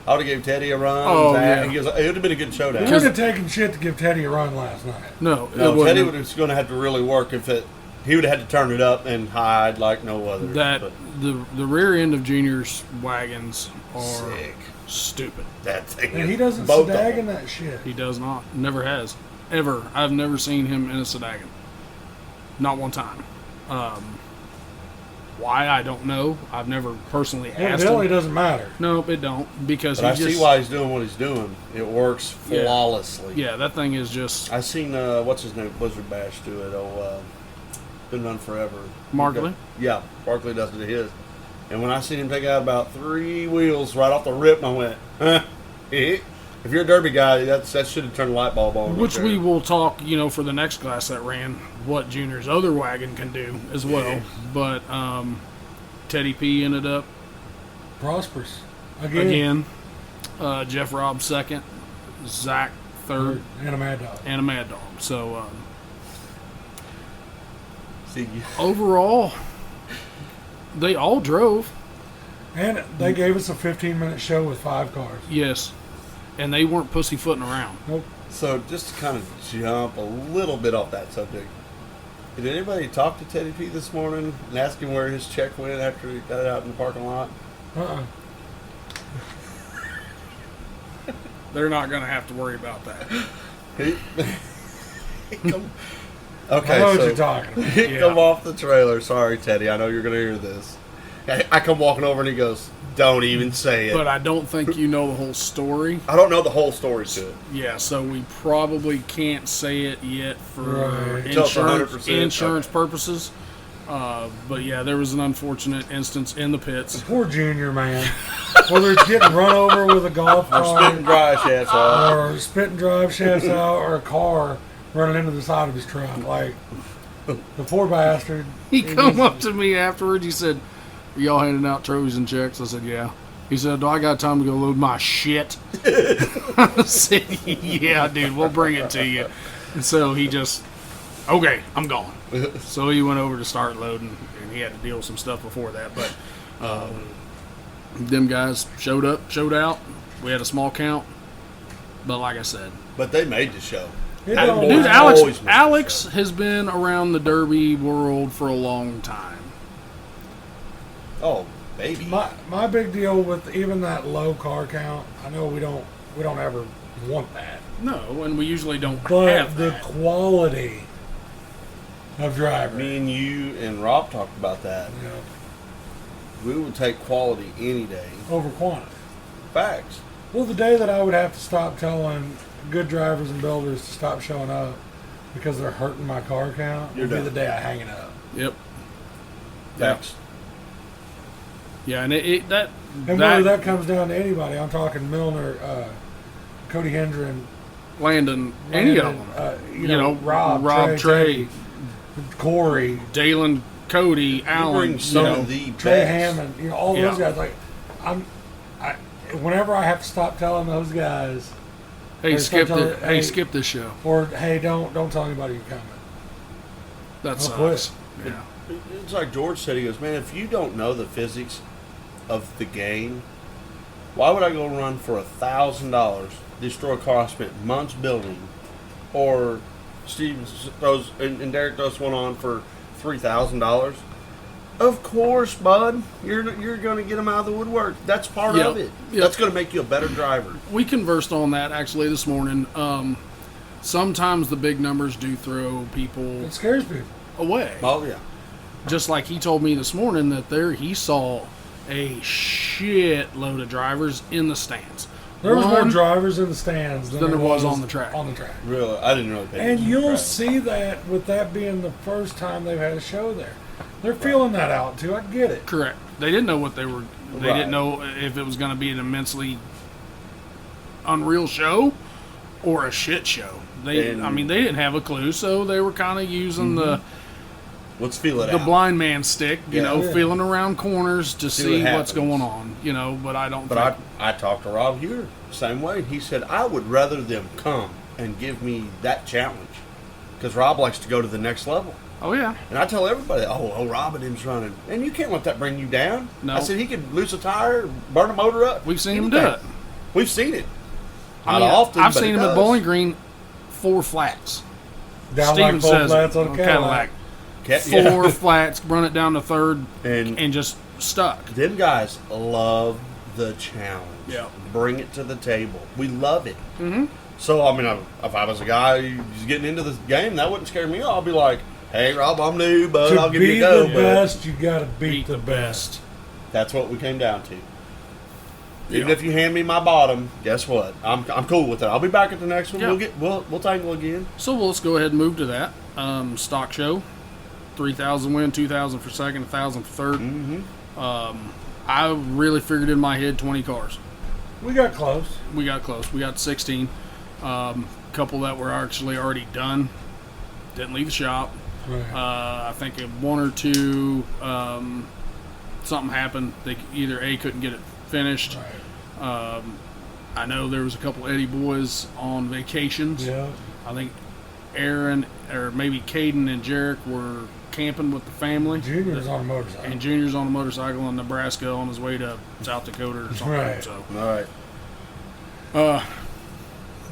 I would have gave Teddy a run. Oh, Zach. yeah. He goes, it would have been a good showdown. We would have taken shit to give Teddy a run last night. No, it No, wasn't. Teddy was going to have to really work if it. He would have had to turn it up and hide like no other. That But the rear end of Junior's wagons are sick. stupid. That thing. And is he doesn't both of sedag them. in that shit. He does not. Never has. Ever. I've never seen him in a sedagon. Not one time. Why, I don't know. I've never personally asked Evidently, it him. doesn't matter. Nope, it don't. Because But I he just... see why he's doing what he's doing. It works flawlessly. Yeah, that thing is just... I seen what's his name, Blizzard Bash do it. Been run forever. Markley? Yeah, Barkley does it to his. And when I seen him take out about 3 wheels right off the rip, I went, huh? If you're a Derby guy, that should have turned the light bulb on. Which we will talk, for the next class that ran, what Junior's other wagon can do as well. But Teddy P ended up Prosperous. again. Jeff Robb second, Zach third, And a Mad Dog. and a Mad Dog. So See, overall, they all drove. And they gave us a 15-minute show with 5 cars. Yes. And they weren't pussyfooting around. Nope. so just to kind of jump a little bit off that subject, did anybody talk to Teddy P this morning and ask him where his check went after he got it out in the parking lot? Uh-uh. They're not going to have to worry about that. Okay, I know what so you're talking about. he come off the trailer. Sorry, Teddy. I know you're going to hear this. I come walking over and he goes, "Don't even say it." But I don't think you know the whole story. I don't know the whole story to it. Yeah, so we probably can't say it yet for Right. Until it's insurance 100%. purposes. But yeah, there was an unfortunate instance in the pits. Poor Junior, man. Whether it's getting run over with a golf Or spitting cart, dry shafts off. or spitting drive shafts out, or a car running into the side of his truck. Like, the poor bastard. He come up to me afterwards. He said, "Are y'all handing out trophies and checks?" I said, "Yeah." He said, "Do I got time to go load my shit?" I said, "Yeah, dude, we'll bring it to you." And so he just, "Okay, I'm gone." So he went over to start loading, and he had to deal with some stuff before that. But them guys showed out. We had a small count. But like I said, But they made the show. It That don't- boy- dude, always made the Alex show. has been around the Derby world for a long time. Oh, baby. My big deal with even that low car count, I know we don't ever want that. No, and we usually don't But have the that. quality of driver. Me and you and Rob talked about that. You know, We would take quality any day. over quantity. Facts. Well, the day that I would have to stop telling good drivers and builders to stop showing up because they're hurting my car count You're would be done. the day I hang it up. Yep. Facts. Yeah, and And whether that comes down to anybody, I'm talking Milner, Cody Hendren, Landon, any of them. you know, Rob, Trey, Corey, Dalen, Cody, You Allen. bring some you know, of the best. Trey Hammond, you know, all those Yeah. guys. Like, whenever I have to stop telling those guys, hey, Or skip sometimes- it. Hey, hey, skip this show. or hey, don't tell anybody you're coming. That I'll quit. sucks. Yeah. It's like George said. He goes, "Man, if you don't know the physics of the game, why would I go run for $1,000, destroy a car I spent months building, or Steve throws and Derek throws one on for $3,000? Of course, bud, you're going to get them out of the woodwork. That's part Yep. of it. Yep. That's going to make you a better driver. We conversed on that actually this morning. Sometimes the big numbers do throw people It scares people. away. Oh yeah, Just like he told me this morning that he saw a shit load of drivers in the stands. There was more One- drivers in the stands than there was on the track. On the track. really. I didn't really. Pay And attention to you'll track. see that with that being the first time they've had a show there. They're feeling that out too. I get it. Correct. They didn't know what they were. They Right. didn't know if it was going to be an immensely unreal show or a shit show. They didn't have a clue, so they were kind of using Let's feel it the out. blind man stick, Yeah. Yeah. feeling around corners to See see what what's happens. going on. But I don't. But think, I talked to Rob here same way. He said I would rather them come and give me that challenge because Rob likes to go to the next level. oh yeah, And I tell everybody, oh, Rob and him's running, and you can't let that bring you down. No. I said he could lose a tire, burn a motor up. we've seen him do anything. it. We've seen it. I Not mean, often, I've but seen it him at does. Bowling Green, 4 flats. Down Steven like full says flats on a Cadillac. Four flats, run it down to third, And- and just stuck. Them guys love the challenge. Yeah. Bring it to the table. We love it. Mm-hmm. So, I mean, if I was a guy who's getting into this game, that wouldn't scare me. I'll be like, hey, Rob, I'm new, but I'll To give you be a go. the But best, you got to beat the best. that's what we came down to. Even Yeah. if you hand me my bottom, guess what? I'm cool with it. I'll be back at the next one. Yeah. We'll tangle again. So let's go ahead and move to that. Stock show, 3,000 win, 2,000 for second, 1,000 for third. Mm-hmm. I really figured in my head 20 cars. We got close. We got close. We got 16. Couple that were actually already done. Didn't leave the shop. Right. I think one or two, something happened. They either A, couldn't get it finished. Right. I know there was a couple Eddie boys on vacations. Yeah. I think Aaron or maybe Caden and Jarek were camping with the family. Junior's on a motorcycle. And Junior's on a motorcycle in Nebraska on his way to South Dakota or something. Right. So, All right.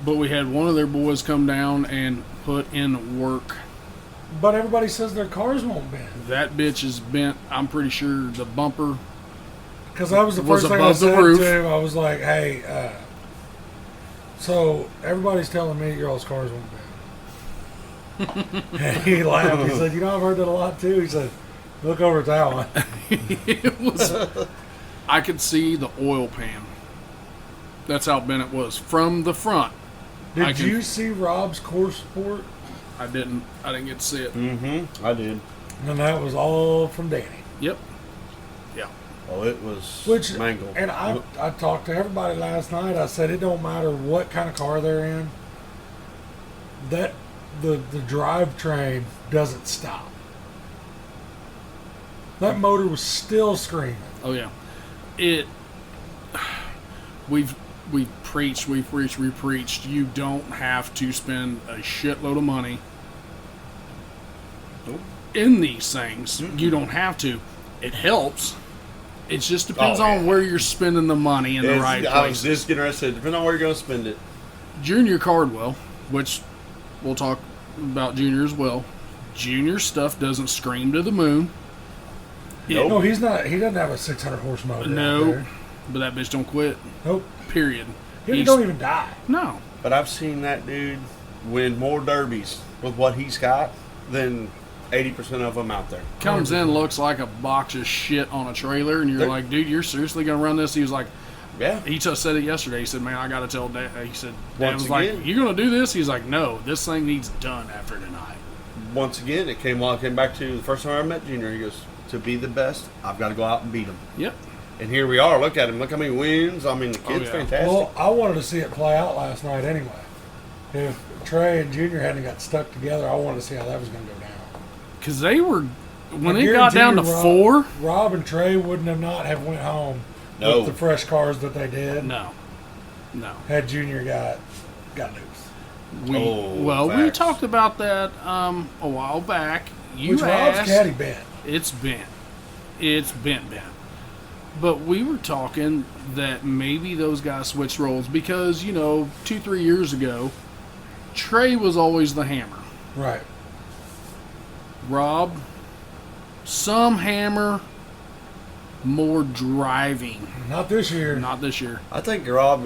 but we had one of their boys come down and put in work. But everybody says their cars won't bend. That bitch is bent. I'm pretty sure the bumper. Because that was the Was first thing I above the said roof. to him. I was like, hey, so everybody's telling me your all's cars won't bend. And he laughed. He said, I've heard that a lot too. He said, look over at that one. It was. I could see the oil pan. That's how bent it was from the front. Did you see Rob's course report? I didn't get to see it. Mm-hmm. I did. And that was all from Danny. Yep. Yeah. Oh, it was Which, mangled. and I talked to everybody last night. I said, it don't matter what kind of car they're in. That the drivetrain doesn't stop. That motor was still screaming. Oh yeah. We've preached. You don't have to spend a shitload of money Nope. in these things. Mm-mm. You don't have to. It helps. It just depends Oh, on yeah. where you're spending the money in the right I was place. just getting ready to say, depending on where you're going to spend it. Junior Cardwell, which we'll talk about Junior as well. Junior stuff doesn't scream to the moon. Nope. No, he's not. He doesn't have a 600 horse motor. out No, there. but that bitch don't quit. Nope. Period. He don't even die. No. But I've seen that dude win more derbies with what he's got than 80% of them out there. Comes in, looks like a box of shit on a trailer, and you're They're- like, dude, you're seriously going to run this? He was like, Yeah. he just said it yesterday. He said, man, I got to tell Dad. He said, Dad Once was like, again. you going to do this? He's like, no, this thing needs done after tonight. Once again, it came back to the first time I met Junior. He goes, to be the best, I've got to go out and beat him. Yep. And here we are. Look at him. Look how many wins. I mean, the kid's yeah. fantastic. Well, I wanted to see it play out last night anyway. If Trey and Junior hadn't got stuck together, I wanted to see how that was going to go down. Because they were, when I it got down to guarantee four, Rob and Trey wouldn't have not have went home No. with the fresh cars that they did. no. Had Junior got loose. We we facts. talked about that a while back. You Which Rob's asked, caddy bent. it's bent. It's bent. But we were talking that maybe those guys switched roles because, 2-3 years ago, Trey was always the hammer. Right. Rob, some hammer, more driving. Not this year. Not this year. I think Rob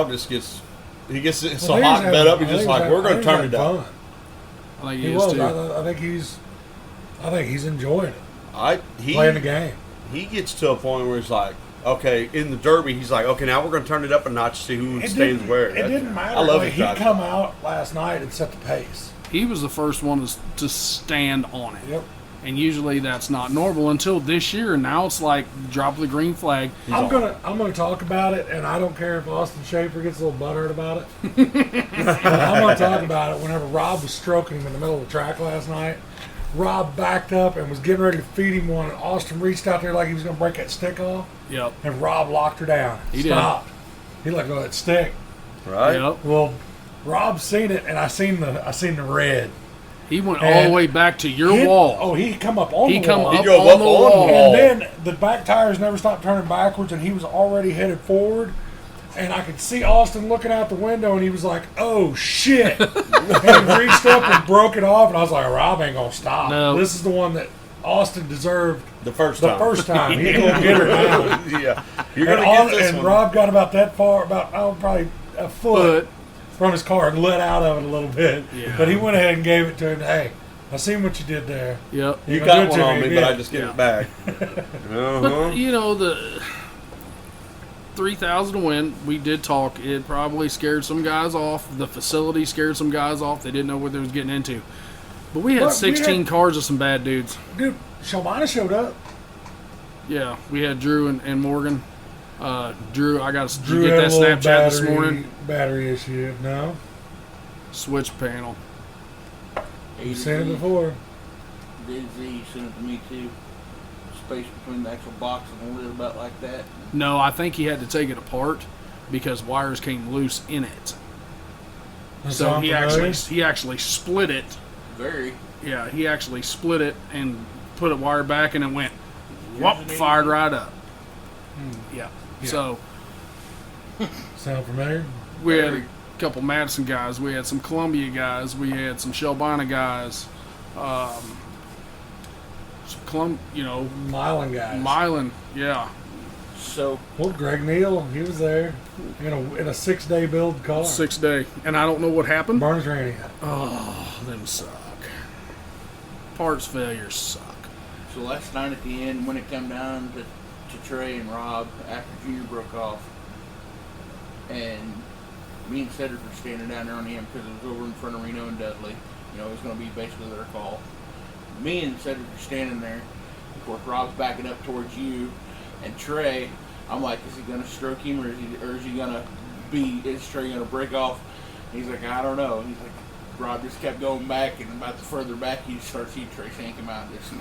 just gets so Well, he was hot and fed having- up. He's I just think like, he we're was going to turn it having up. fun. I think He he is was. too. I think he's enjoying it. He Playing the game. He gets to a point where he's like, okay, in the Derby, he's like, okay, now we're going to turn it up a notch to see who It stands didn't- where. It didn't matter. I love like, it. He come out last night and set the pace. He was the first one to stand on it. Yep. And usually that's not normal until this year. And now it's like drop the green flag. I'm gonna talk about it, and I don't care if Austin Schaefer gets a little butthurt about it. But I'm gonna talk about it. Whenever Rob was stroking him in the middle of the track last night, Rob backed up and was getting ready to feed him one, and Austin reached out there like he was gonna break that stick off, Yep. and Rob locked her down. He did. Stopped. He let go of that stick. Right? Yep. Well, Rob seen it, and I seen the red. He went all And the way back to your He- wall. Oh, he come up on He the come wall. up He drove on up the on the wall. wall. And then the back tires never stopped turning backwards, and he was already headed forward. And I could see Austin looking out the window, and he was like, "Oh shit!" and he reached up and broke it off. And I was like, "Rob ain't gonna stop. No. This is the one that Austin deserved The first the time. first time. He gonna get her down." Yeah. You're And, going to get this and one. Rob got about that far, probably a foot from his car, and let out of it a little bit. Yeah. But he went ahead and gave it to him. Hey, I seen what you did there. Yep. You gonna got do it one to on me me, again. but I just get Yeah. it back. Uh-huh. But, the 3,000 to win, we did talk. It probably scared some guys off. The facility scared some guys off. They didn't know what they was getting into. But we had But we 16 had- cars of some bad dudes. Dude, Shalmana showed up. Yeah, we had Drew and Morgan. Drew, I got to Drew get had that a little Snapchat this morning. Battery issue. No, Switch panel. you've seen it before. DZ sent it to me too. Space between the actual box and the lid about like that. No, I think he had to take it apart because wires came loose in it. That So sound familiar? he actually split it. Very. Yeah, he actually split it and put a wire back, and it went whoop, an fired 80. right up. Yeah. Yeah. So Sound familiar? we had a couple Madison guys, we had some Columbia guys, we had some Shelbina guys, Milan guys. Milan, yeah. So Well, Greg Neal, he was there in a 6-day build car. 6 day, and I don't know what happened. Barnes Randy. Oh, them suck. Parts failures suck. So last night at the end, when it came down to Trey and Rob after Junior broke off, and me and Cedric were standing down there on him because it was over in front of Reno and Dudley. You know, it was going to be basically their call. Me and Cedric were standing there. Of course, Rob's backing up towards you, and Trey. I'm like, is he going to stroke him, or is he going to is Trey going to break off? And he's like, I don't know. He's like, Rob just kept going back, and about the further back you start seeing Trey shank him out of this.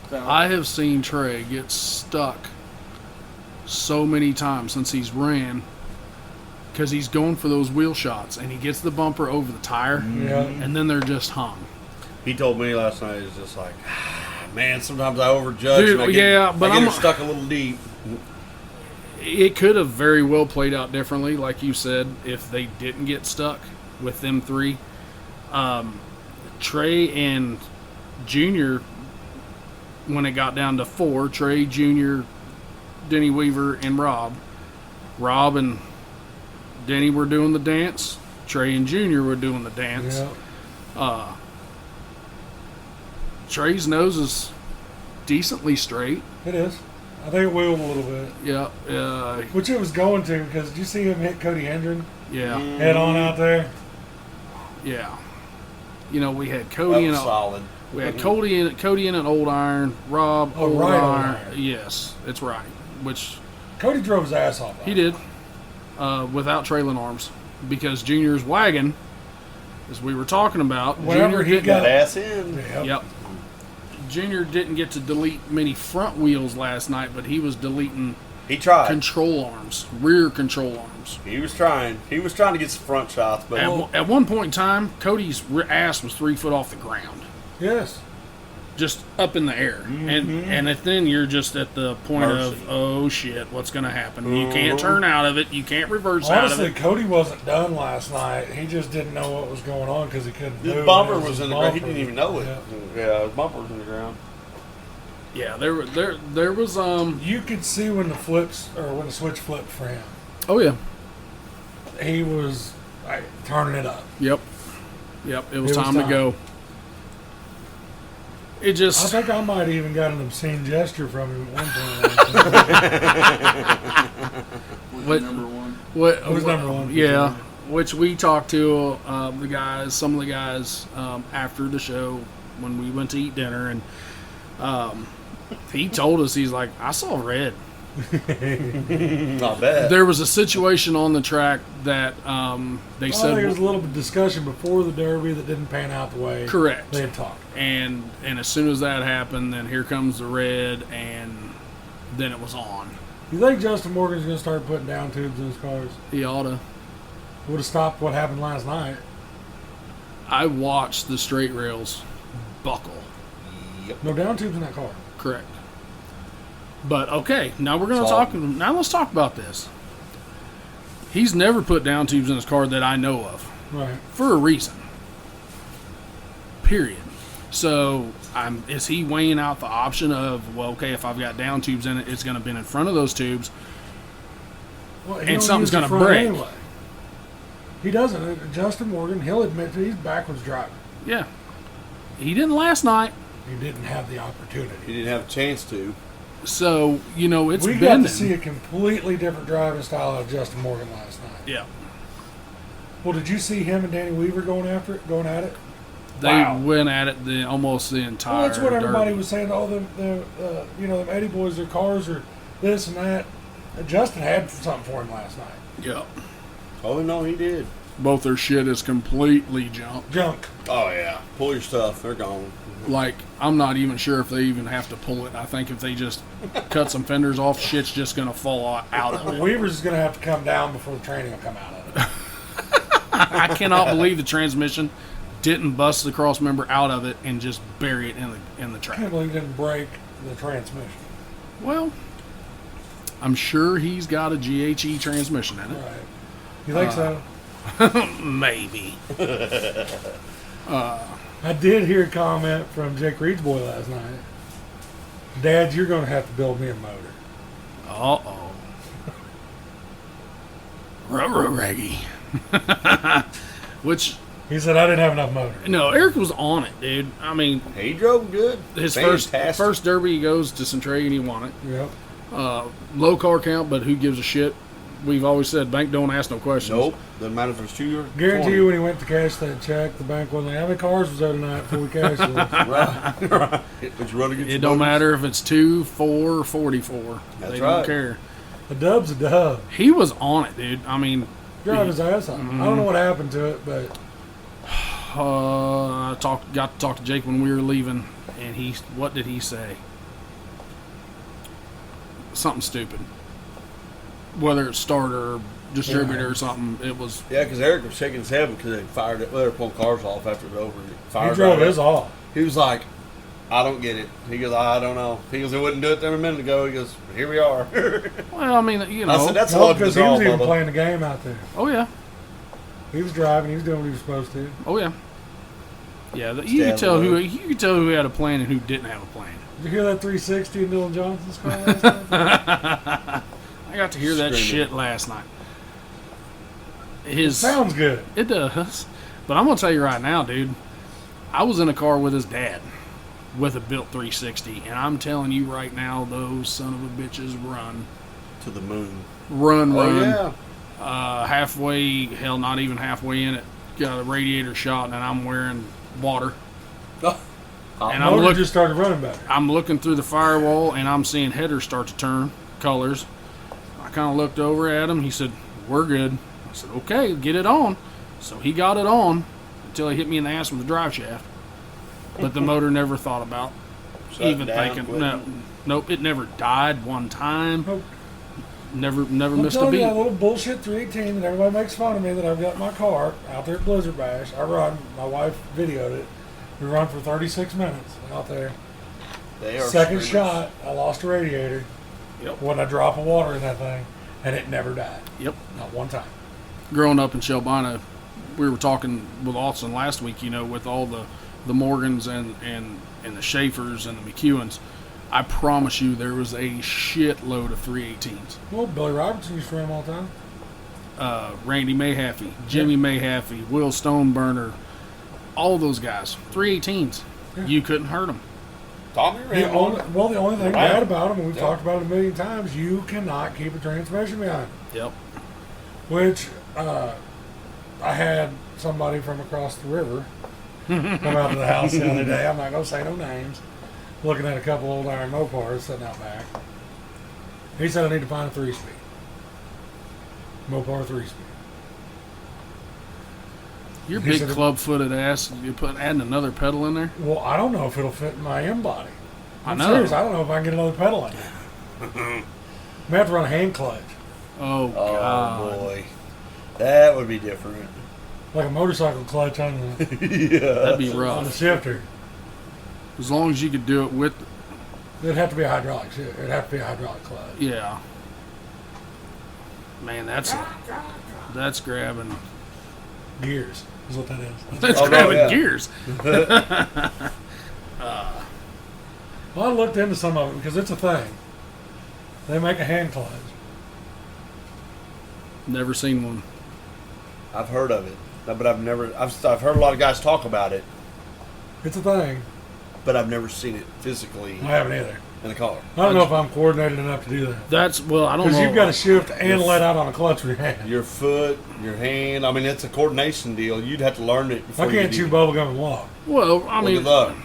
So, I have seen Trey get stuck so many times since he's ran because he's going for those wheel shots and he gets the bumper over the tire Yeah. and then they're just hung. He told me last night, he's just like, man, sometimes I overjudge. Dude, and I get, yeah, but I get I'm- her stuck a little deep. It could have very well played out differently, like you said, if they didn't get stuck with them three. Trey and Junior, when it got down to 4, Trey, Junior, Denny Weaver, and Rob. Rob and Denny were doing the dance. Trey and Junior were doing the dance. Yeah. Trey's nose is decently straight. It is. I think it wheeled a little bit. Yeah, Which it was going to, because did you see him hit Cody Hendren yeah, head on out there? yeah. You know, we had That Cody was and solid. we had Cody in an old iron, Rob Oh, old right, old iron. iron. Yes, it's right. Which Cody drove his ass off. he did without trailing arms because Junior's wagon, as we were talking about, Whenever Junior he didn't- got- That ass in. Yep. Yep. Junior didn't get to delete many front wheels last night, but he was deleting He tried. control arms, rear control arms. He was trying. He was trying to get some front shots, but At one point in time, Cody's ass was 3 foot off the ground, Yes. just up in the air. And then you're just at the point Mercy. of, oh shit, what's going to happen? You can't turn out of it. You can't reverse Honestly, out of it. Cody wasn't done last night. He just didn't know what was going on because he couldn't his move. bumper It was his in the ground. He bumper. didn't even know it. Yeah. Yeah, his bumper was in the ground. Yeah, there was You could see when when the switch flipped for him. oh yeah, He was turning it up. yep, it was It was time to time. go. It I just think I might have even got an obscene gesture from him at one point. was What- number one. what Who's number one? Yeah, which we talked to the guys, some of the guys after the show when we went to eat dinner, and he told us, he's like, I saw red. Not bad. There was a situation on the track that they I think said there was a little bit of discussion before the Derby that didn't pan out the way correct, they had talked. and as soon as that happened, then here comes the red, and then it was on. You think Justin Morgan's going to start putting down tubes in his cars? He oughta. Would have stopped what happened last night. I watched the straight rails buckle. No down tubes in that car. Correct. But okay, now we're gonna Solid. talk. Now let's talk about this. He's never put down tubes in his car that I know of, Right. for a reason. Period. So, is he weighing out the option of, well, okay, if I've got down tubes in it, it's gonna been in front of those tubes, Well, he and don't something's use the gonna front break. Anyway. He doesn't. Justin Morgan, he'll admit that he's backwards driving. Yeah. He didn't last night, He didn't have the opportunity. He didn't have a chance to. so it's We got bending. to see a completely different driving style out of Justin Morgan last night. Yeah. Well, did you see him and Danny Weaver going at it? They Wow. went at it almost the entire. Well, that's what everybody derby. was saying. All them Eddie boys, their cars are this and that. Justin had something for him last night. Yep. Oh, no, he did. Both their shit is completely Junk. Oh, yeah. Pull your stuff. They're gone. Like, I'm not even sure if they even have to pull it. I think if they just cut some fenders off, shit's just going to fall out of it. Weaver's is going to have to come down before the training will come out of it. I cannot believe the transmission didn't bust the cross member out of it and just bury it in the I track. can't believe he didn't break the transmission. Well, I'm sure he's got a GHE transmission in it. Right. You think so? Maybe. I did hear a comment from Jake Reed's boy last night. Dad, you're going to have to build me a motor. Uh-oh. Rubber raggy. Which, He said I didn't have enough motor. no, Eric was on it, dude. I mean, He drove good. his Fantastic. first derby, he goes to Centralia and he won it. Yep. Low car count, but who gives a shit? We've always said bank don't ask no questions. Nope. Doesn't matter if it's 2 or Guarantee 20. you when he went to cash that check, the bank wasn't like, how many cars was there tonight before we cashed it? Right. But you run against It the don't motors. matter if it's 2, 4, or 44. That's they right. don't care. A dub's a dub. He was on it, dude. I mean, Drive his ass off. I don't know what happened to it, but I got to talk to Jake when we were leaving, and what did he say? Something stupid. Whether it's starter or distributor or something, it was. Yeah, because Eric was shaking his head because they fired it. Well, they were pulling cars off after it was over. he Fired drove right his up. off. He was like, I don't get it. He goes, I don't know. He goes, they wouldn't do it there a minute ago. He goes, here we are. Well, I mean, you know. I said, that's a No, lot because he bizarre, was even Bubba. playing the game out there. Oh yeah. He was driving. He was doing what he was supposed to. Oh yeah. Yeah, you could tell who had a plan and who didn't have a plan. Did you hear that 360 in Dylan Johnson's car last night? I got to hear that Screaming. shit last night. Sounds good. It does. But I'm going to tell you right now, dude, I was in a car with his dad with a built 360, and I'm telling you right now, those son of a bitches run. To the moon. Run. Oh, yeah. Halfway, hell, not even halfway in it, got a radiator shot, and I'm wearing water. And I'm Motor looking. just started running better. I'm looking through the firewall, and I'm seeing headers start to turn colors. I kind of looked over at him. He said, we're good. I said, okay, get it on. So he got it on until he hit me in the ass with the drive shaft. But the motor never thought about Shut even down, thinking. quitting. Nope, it never died one time. Nope. Never I'm missed a telling you, beat. that little bullshit 318 that everybody makes fun of me that I've got in my car out there at Blizzard Bash. I run. My wife videoed it. We run for 36 minutes out there. They are Second screamers. shot, I lost a radiator. Yep. When I drop of water in that thing, and it never died. Yep. Not one time. Growing up in Shelbina, we were talking with Austin last week, with all the Morgans and the Schaefers and the McEwens. I promise you there was a shitload of 318s. Well, Billy Robertson used to run them all the time. Randy Mayhaffey, Jimmy Mayhaffey, Will Stoneburner, all those guys. 318s. Yeah. You couldn't hurt them. Tommy The ran only, one. well, the only thing Wow. bad about them, and we've Yeah. talked about it a million times, you cannot keep a transmission behind. Yep. Which I had somebody from across the river come out to the house the other day. I'm not going to say no names. Looking at a couple old iron Mopars sitting out back. He said I need to find a 3-speed. Mopar 3-speed. Your He big said- club-footed ass, adding another pedal in there? Well, I don't know if it'll fit in my M body. I'm I know. serious. I don't know if I can get another pedal in it. I may have to run a hand clutch. Oh, Oh, God. boy. That would be different. Like a motorcycle clutch on the, Yeah. That'd be on the rough. shifter. As long as you could do it with, It'd have to be a hydraulic shift. It'd have to be a hydraulic clutch. yeah. Man, that's grabbing. Gears is what that is. That's Oh, no, grabbing yeah. gears. Well, I looked into some of it because it's a thing. They make a hand clutch. Never seen one. I've heard of it, but I've heard a lot of guys talk about it, It's a thing. but I've never seen it physically I haven't either. in a car. I don't know if I'm coordinated enough to do that. That's, well, I don't Because know. you've got to shift and let out on a clutch with your hand. Your foot, your hand. I mean, it's a coordination deal. You'd have to learn it before I can't you chew do bubble gum and walk. Well, I it. mean, Well,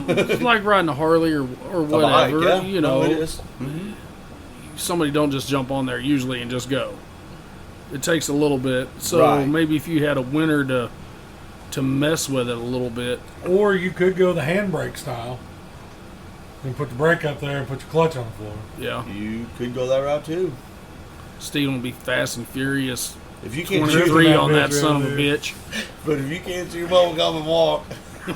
good luck. it's like riding a Harley or A bike, whatever, yeah. you No, know. it is. You somebody don't just jump on there usually and just go. It takes a little bit. So Right. maybe if you had a winter to mess with it a little bit. Or you could go the handbrake style and put the brake up there and put your clutch on the floor. Yeah. You could go that route too. Steve will be fast and furious. If you can't 23 that on that bitch son of right a there. bitch. But if you can't chew bubble gum and walk,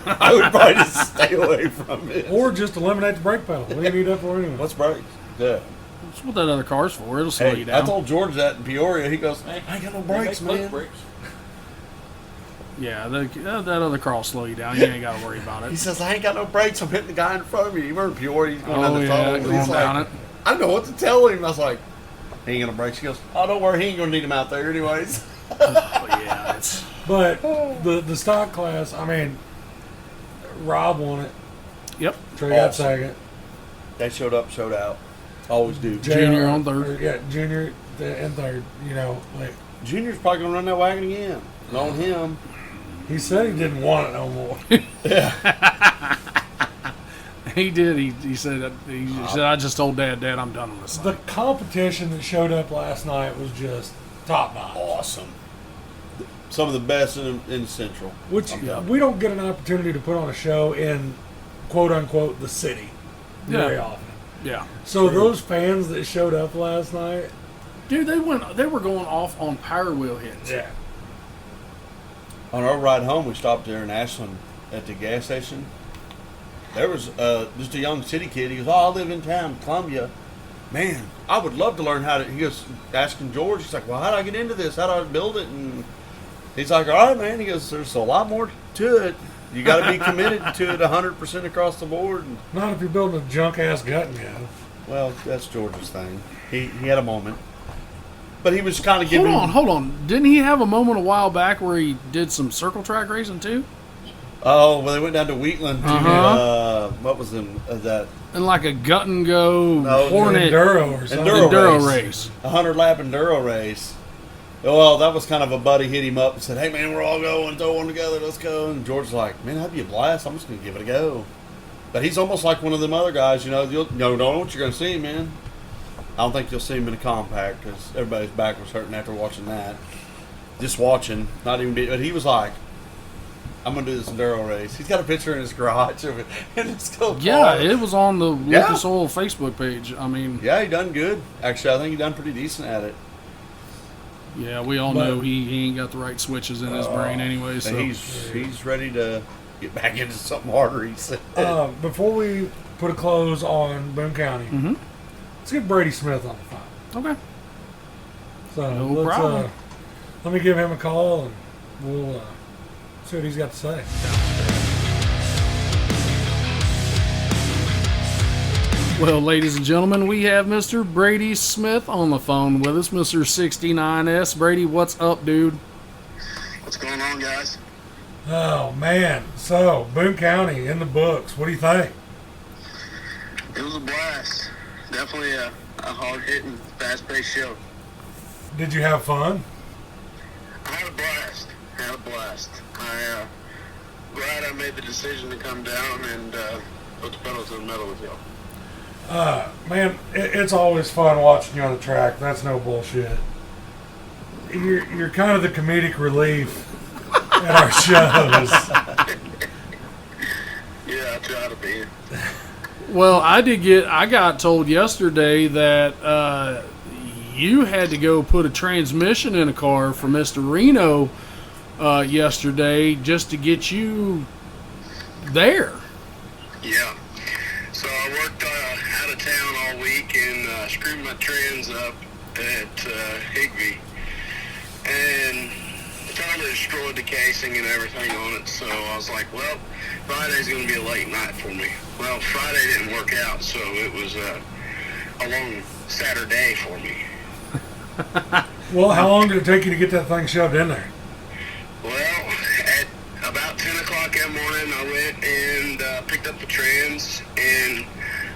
I would probably just stay away from it. Or just eliminate the brake pedal. What do you need that for anyway? What's brakes? Yeah. That's what that other car's for. It'll slow Hey, you down. I told George that in Peoria. He goes, I ain't got no brakes, They make man. brakes. Yeah, that other car will slow you down. You ain't got to worry about He it. says, I ain't got no brakes. I'm hitting the guy in front of me. You remember Peoria? He's going down Oh, the yeah, tunnel. going He's down like, it. I don't know what to tell him. I was like, he ain't got no brakes. He goes, oh, don't worry. He ain't going to need them out there anyways. Oh, yeah, it's... But the stock class, I mean, Rob won it. Yep. Trey got Awesome. second. They showed up, showed out. Always do. Junior JR on third. or, yeah, junior and third. You know, like Junior's probably going to run that wagon again. Knowing him. he said, he didn't want it no more. He did. He said, I just told Dad, I'm done with this The thing. competition that showed up last night was just top notch. Awesome. Some of the best in Central. Which I'm done. we don't get an opportunity to put on a show in quote unquote the city very Yeah. often. Yeah. So those fans that showed up last night, Dude, they were going off on power wheel hits. yeah, On our ride home, we stopped there in Ashland at the gas station. There was just a young city kid. He goes, oh, I live in town, Columbia. Man, I would love to learn how to. He goes, asking George, he's like, well, how do I get into this? How do I build it? And he's like, all right, man. He goes, there's a lot more to it. You got to be committed to it 100% across the board. And, not if you're building a junk ass gut gun. well, that's George's thing. He had a moment. But he was kind of giving. Hold on. Didn't he have a moment a while back where he did some circle track racing too? Oh, well, they went down to Wheatland to, what was that? And like a gut and go No, Hornet Enduro or something. Enduro race. A 100-lap enduro race. Well, that was kind of a buddy hit him up and said, hey, man, we're all going, throw one together, let's go. And George's like, man, that'd be a blast. I'm just going to give it a go. But he's almost like one of them other guys, you know, don't know what you're going to see, man. I don't think you'll see him in a compact because everybody's back was hurting after watching that. Just watching, not even but he was like, I'm going to do this enduro race. He's got a picture in his garage of it, and it's still Yeah, it was on the Yeah. Lucas Oil Facebook page. I mean, Yeah, he done good. Actually, I think he done pretty decent at it. yeah, we all know he ain't got the right switches in his brain anyway. And So he's ready to get back into something harder, he said. Before we put a close on Boone County, Mhm. let's get Brady Smith on the phone. okay, So No let's, problem. let me give him a call and we'll see what he's got to say. well, ladies and gentlemen, we have Mr. Brady Smith on the phone with us, Mr. 69S. Brady, what's up, dude? What's going on, guys? Oh man, so Boone County in the books. What do you think? It was a blast. Definitely a hard-hitting, fast-paced show. Did you have fun? I had a blast. I glad I made the decision to come down and put the pedal to the metal with y'all. Man, it's always fun watching you on the track. That's no bullshit. You're kind of the comedic relief at our shows. Yeah, I try to be. Well, I got told yesterday that you had to go put a transmission in a car for Mr. Reno yesterday just to get you there. Yeah. So I worked out of town all week and screwed my trans up at Higbee. And totally destroyed the casing and everything on it. So I was like, well, Friday's going to be a late night for me. Well, Friday didn't work out, so it was a long Saturday for me. Well, how long did it take you to get that thing shoved in there? Well, at about 10 o'clock that morning, I went and picked up the trans, and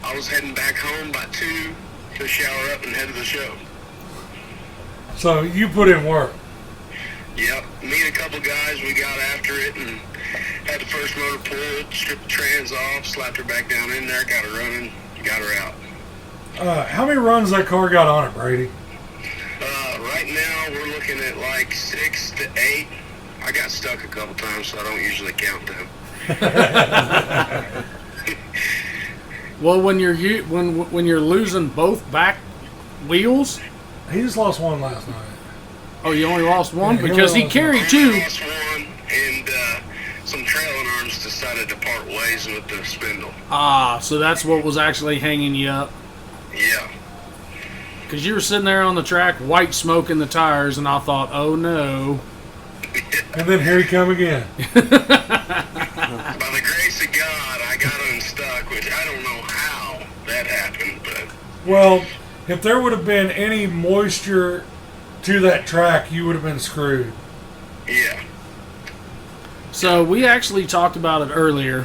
I was heading back home by 2 to shower up and head to the show. So you put in work. Yep, me and a couple guys, we got after it and had the first motor pulled, stripped the trans off, slapped her back down in there, got her running, got her out. How many runs that car got on it, Brady? Right now, we're looking at like 6 to 8. I got stuck a couple times, so I don't usually count them. Well, when you're losing both back wheels, He just lost one last night. oh, you only lost one Yeah, he because only he lost carried I two. lost one, and some trailing arms decided to part ways with the spindle. Ah, so that's what was actually hanging you up. Yeah. Because you were sitting there on the track, white smoke in the tires, and I thought, oh no. And then here he come again. By the grace of God, I got unstuck, which I don't know how that happened, but Well, if there would have been any moisture to that track, you would have been screwed. yeah. So we actually talked about it earlier.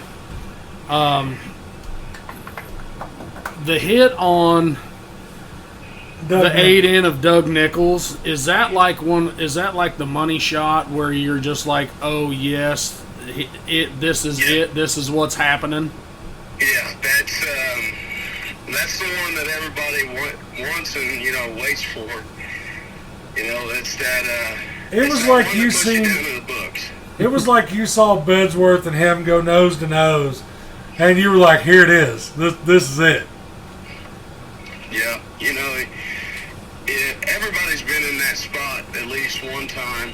The hit on the 8-in of Doug Nichols, is that like the money shot where you're just like, oh yes, this is it, this is what's happening? Yeah, that's the one that everybody wants and, waits for. That's that, It it's was that like one you that puts seen- down in the books. It was like you saw Bedsworth and him go nose to nose, and you were like, here it is. This is it. Yeah, everybody's been in that spot at least one time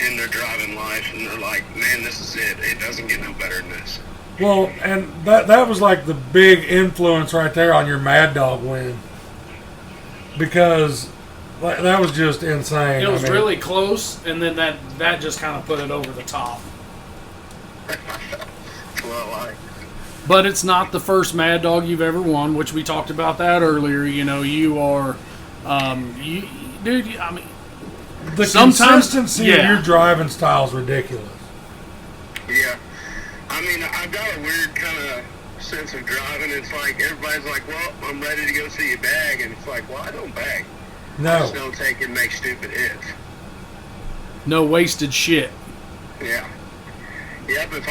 in their driving life, and they're like, man, this is it. It doesn't get no better than this. Well, and that was like the big influence right there on your Mad Dog win. Because that was just insane. It was I mean, really close, and then that just kind of put it over the top. Well, But it's not the first Mad Dog you've ever won, which we talked about that earlier. You are, dude. I mean, the sometimes- consistency of yeah. your driving style is ridiculous. yeah. I mean, I've got a weird kind of sense of driving. It's like everybody's like, well, I'm ready to go see you bag, and it's like, well, I don't bag. I just No. don't take and make stupid hits. no wasted shit. Yeah. Yep. If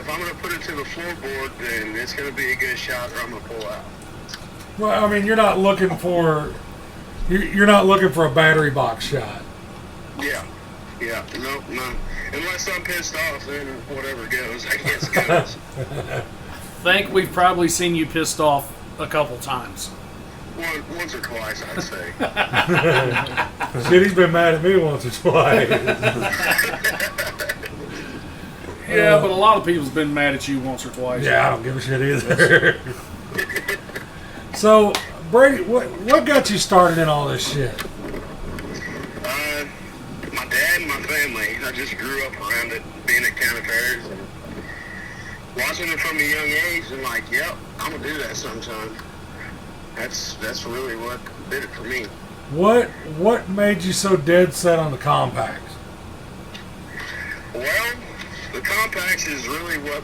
I'm gonna put it to the floorboard, then it's gonna be a good shot, or I'm gonna pull out. Well, I mean, you're not looking for a battery box shot. Yeah. Yeah. No. Unless I'm pissed off, then whatever goes, I guess goes. Think we've probably seen you pissed off a couple times. Once or twice, I'd say. Shit, he's been mad at me once or twice. Yeah, but a lot of people's been mad at you once or twice. Yeah, I don't give a shit either. So, Brady, what got you started in all this shit? My dad and my family, I just grew up around it, being at county fairs and watching it from a young age, and like, yep, I'm gonna do that sometime. That's really what did it for me. What made you so dead set on the compacts? Well, the compacts is really what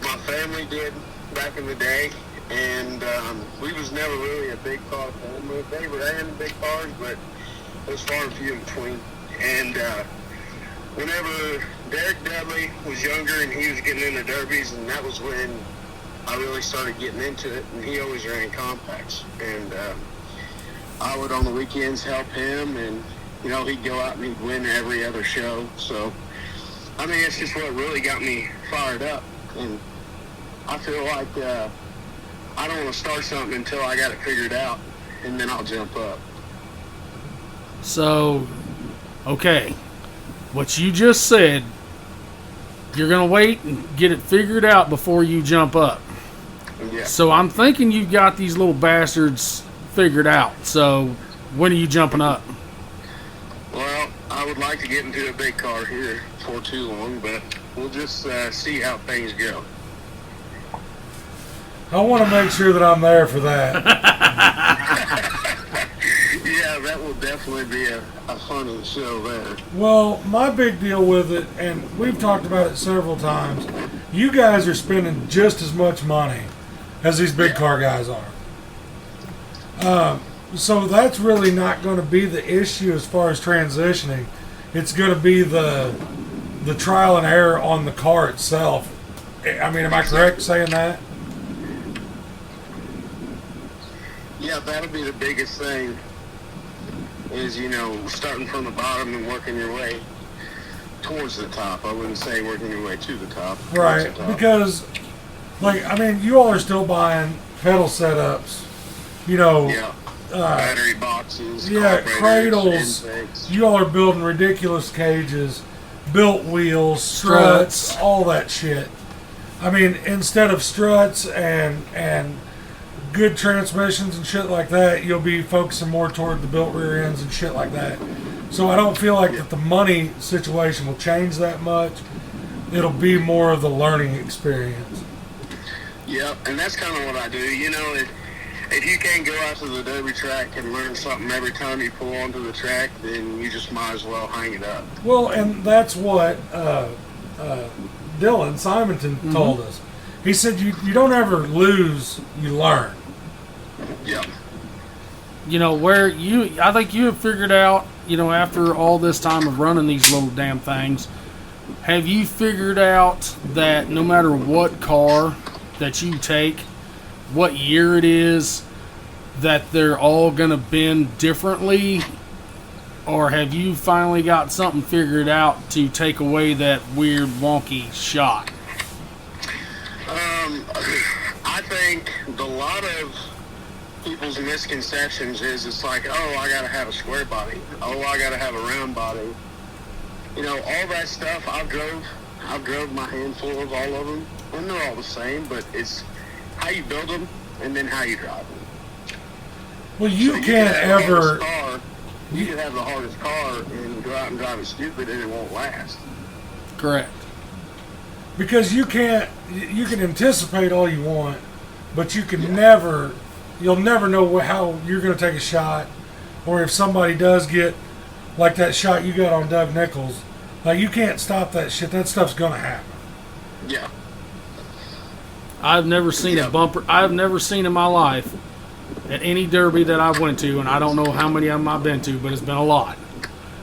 my family did back in the day, and we was never really a big car family. They ran big cars, but it was far and few in between. And whenever Derek Dudley was younger and he was getting into derbies, and that was when I really started getting into it, and he always ran compacts. And I would on the weekends help him, and he'd go out and he'd win every other show. So I mean, it's just what really got me fired up, and I feel like I don't want to start something until I got it figured out, and then I'll jump up. So, okay, what you just said, you're going to wait and get it figured out before you jump up. Yeah. So I'm thinking you've got these little bastards figured out. So when are you jumping up? Well, I would like to get into a big car here before too long, but we'll just see how things go. I want to make sure that I'm there for that. Yeah, that will definitely be a funny show there. Well, my big deal with it, and we've talked about it several times, you guys are spending just as much money as these big car guys are. So that's really not going to be the issue as far as transitioning. It's going to be the trial and error on the car itself. I mean, am I correct saying that? Yeah, that'll be the biggest thing. Is starting from the bottom and working your way towards the top. I wouldn't say working your way to the top. Right, the top. because, you all are still buying pedal setups, Yeah. Battery boxes. Cradles. intakes. You all are building ridiculous cages, built wheels, struts, all that shit. I mean, instead of struts and good transmissions and shit like that, you'll be focusing more toward the built rear ends and shit like that. So I don't feel like that the money situation will change that much. It'll be more of the learning experience. Yep, and that's kind of what I do. If you can't go out to the derby track and learn something every time you pull onto the track, then you just might as well hang it up. Well, and that's what Dylan Simonton told us. He said you don't ever lose, you learn. Yep. I think you have figured out, after all this time of running these little damn things, have you figured out that no matter what car that you take, what year it is, that they're all going to bend differently? Or have you finally got something figured out to take away that weird, wonky shot? I think a lot of people's misconceptions is it's like, oh, I got to have a square body. Oh, I got to have a round body. All that stuff I've drove my handful of all of them, and they're all the same, but it's how you build them and then how you drive them. Well, you can't ever. You can have the hardest car and go out and drive it stupid and it won't last. Correct. Because you can anticipate all you want, but you can you'll never know how you're going to take a shot, or if somebody does get, like that shot you got on Doug Nichols, you can't stop that shit. That stuff's going to happen. Yeah. I've never seen a bumper. I've never seen in my life at any derby that I went to, and I don't know how many of them I've been to, but it's been a lot.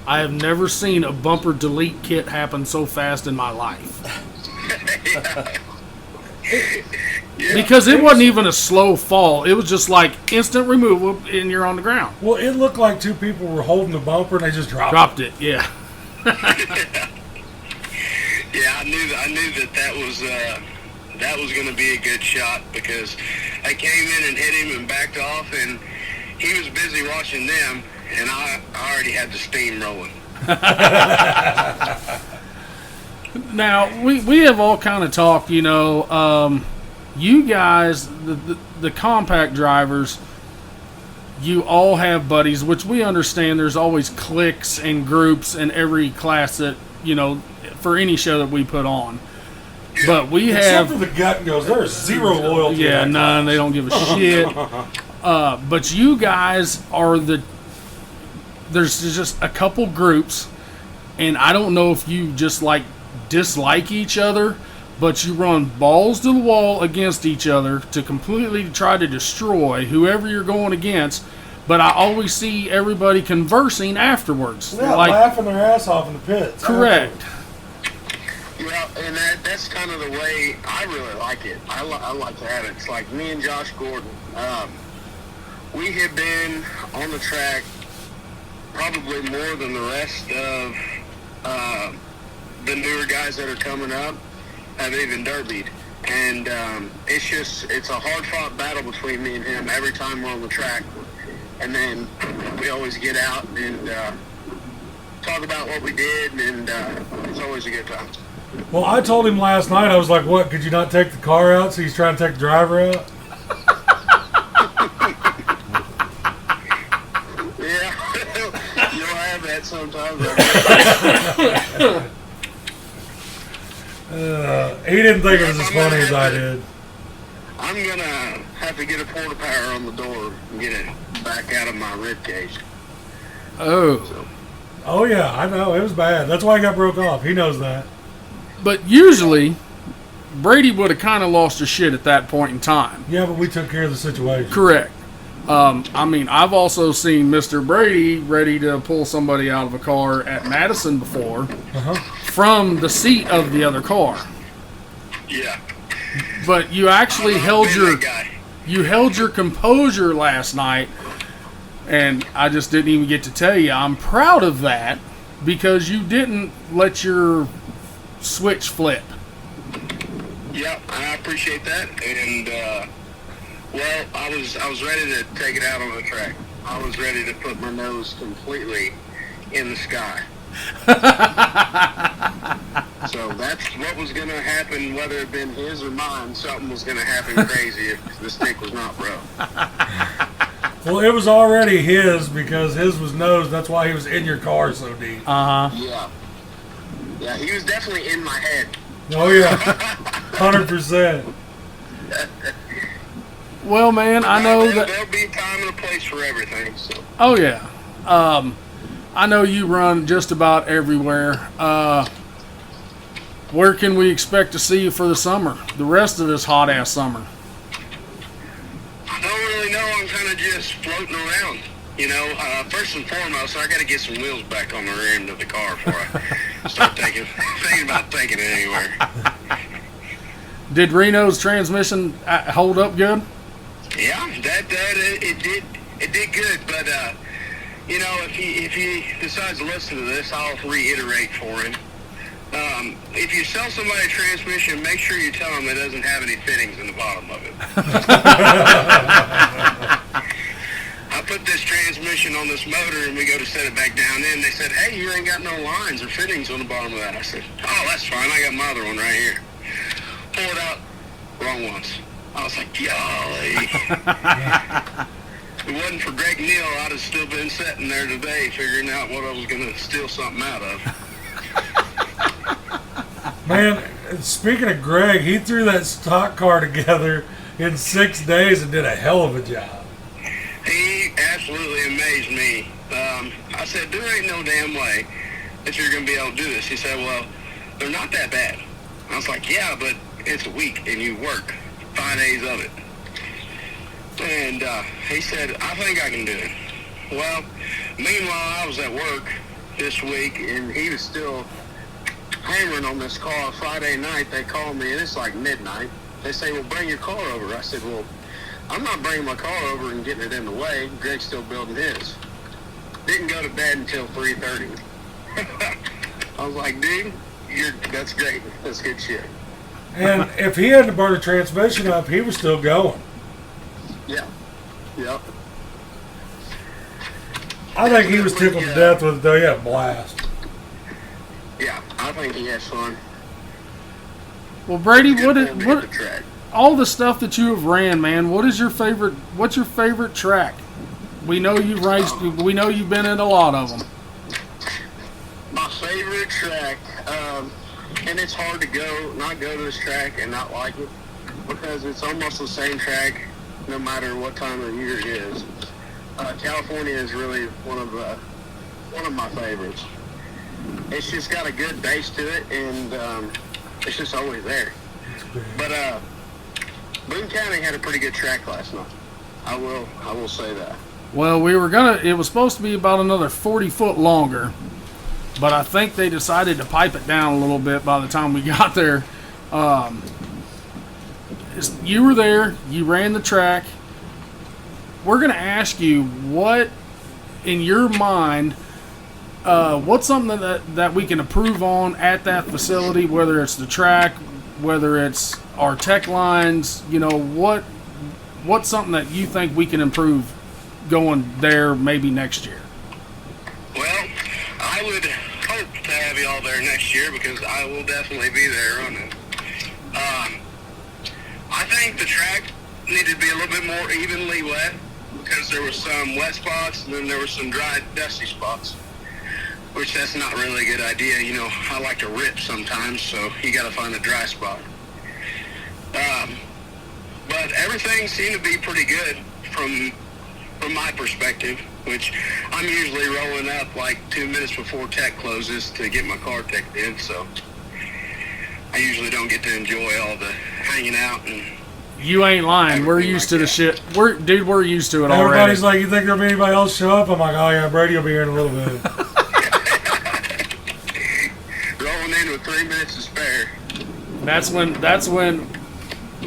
I have never seen a bumper delete kit happen so fast in my life. Because it wasn't even a slow fall. It was just like instant removal, and you're on the ground. Well, it looked like two people were holding the bumper, and they just dropped it. Yeah. Yeah, I knew that was going to be a good shot, because I came in and hit him and backed off, and he was busy watching them, and I already had the steam rolling. Now, we have all kind of talked, you guys, the compact drivers, you all have buddies, which we understand there's always cliques and groups in every class that, for any show that we put on. But we Except have... for the gut goes, there's zero loyalty. Yeah, none. They don't give a shit. But you guys are there's just a couple groups, and I don't know if you just dislike each other, but you run balls to the wall against each other to completely try to destroy whoever you're going against. But I always see everybody conversing afterwards. Yeah, laughing their ass off in the pits. Correct. Well, and that's kind of the way I really like it. I like to have it. It's like me and Josh Gordon. We have been on the track probably more than the rest of the newer guys that are coming up have even derbied. And it's a hard-fought battle between me and him every time we're on the track. And then we always get out and talk about what we did, and it's always a good time. Well, I told him last night, I was like, what, could you not take the car out? So he's trying to take the driver out? Yeah, you'll have that sometimes. He didn't think it was as funny as I did. I'm going to have to get a porta power on the door and get it back out of my rib cage. Oh. Oh, yeah, I know. It was bad. That's why I got broke off. He knows that. But usually, Brady would have kind of lost his shit at that point in time. Yeah, but we took care of the situation. Correct. I've also seen Mr. Brady ready to pull somebody out of a car at Madison before from the seat of the other car. Yeah. But you actually held your... You held your composure last night, and I just didn't even get to tell you. I'm proud of that because you didn't let your switch flip. Yep, I appreciate that. And well, I was ready to take it out on the track. I was ready to put my nose completely in the sky. So that's what was going to happen, whether it been his or mine. Something was going to happen crazy if the stick was not broke. Well, it was already his because his was nose. That's why he was in your car so deep. Yeah. Yeah, he was definitely in my head. Oh, yeah. 100%. Well, man, I know that. There'll be a time and a place for everything. So. Oh yeah, I know you run just about everywhere. Where can we expect to see you for the summer? The rest of this hot ass summer. I don't really know. I'm kind of just floating around. You know, first and foremost, I got to get some wheels back on the rear end of the car before I start thinking about taking it anywhere. Did Reno's transmission hold up good? Yeah, it did good. But you know, if he decides to listen to this, I'll reiterate for him. If you sell somebody a transmission, make sure you tell them it doesn't have any fittings in the bottom of it. I put this transmission on this motor and we go to set it back down in. They said, hey, you ain't got no lines or fittings on the bottom of that. I said, oh, that's fine. I got my other one right here. Pull it out. Wrong ones. I was like, golly. If it wasn't for Greg Neal, I'd have still been sitting there today figuring out what I was going to steal something out of. Man, speaking of Greg, he threw that stock car together in 6 days and did a hell of a job. He absolutely amazed me. I said, there ain't no damn way that you're going to be able to do this. He said, well, they're not that bad. I was like, yeah, but it's a week and you work 5 days of it. And he said, I think I can do it. Well, meanwhile, I was at work this week and he was still hammering on this car. Friday night, they called me and it's like midnight. They say, well, bring your car over. I said, well, I'm not bringing my car over and getting it in the way. Greg's still building his. Didn't go to bed until 3:30. I was like, dude, that's great. That's good shit. And if he hadn't burned the transmission up, he was still going. Yeah. Yep. I think he was tickled to death with it, though. He had a blast. Yeah, I think he has fun. Well, Brady, what the track. all the stuff that you have ran, man? What's your favorite track? We know you've raced. We know you've been in a lot of them. My favorite track, and it's hard to not go to this track and not like it because it's almost the same track no matter what time of year it is. California is really one of my favorites. It's just got a good base to it, and it's just always there. But Boone County had a pretty good track last night. I will say that. Well, it was supposed to be about another 40 foot longer, but I think they decided to pipe it down a little bit by the time we got there. You were there, you ran the track. We're going to ask you what, in your mind, what's something that we can improve on at that facility, whether it's the track, whether it's our tech lines, what's something that you think we can improve going there maybe next year? Well, I would hope to have you all there next year because I will definitely be there running. I think the track needed to be a little bit more evenly wet because there were some wet spots and then there were some dry, dusty spots, which that's not really a good idea. I like to rip sometimes, so you got to find a dry spot. But everything seemed to be pretty good from my perspective, which I'm usually rolling up like 2 minutes before tech closes to get my car teched in, so I usually don't get to enjoy all the hanging out and. You ain't lying. We're used to the shit. We're used to it already. Everybody's like, you think there'll be anybody else show up? I'm like, oh yeah, Brady will be here in a little bit. Rolling in with 3 minutes to spare. That's when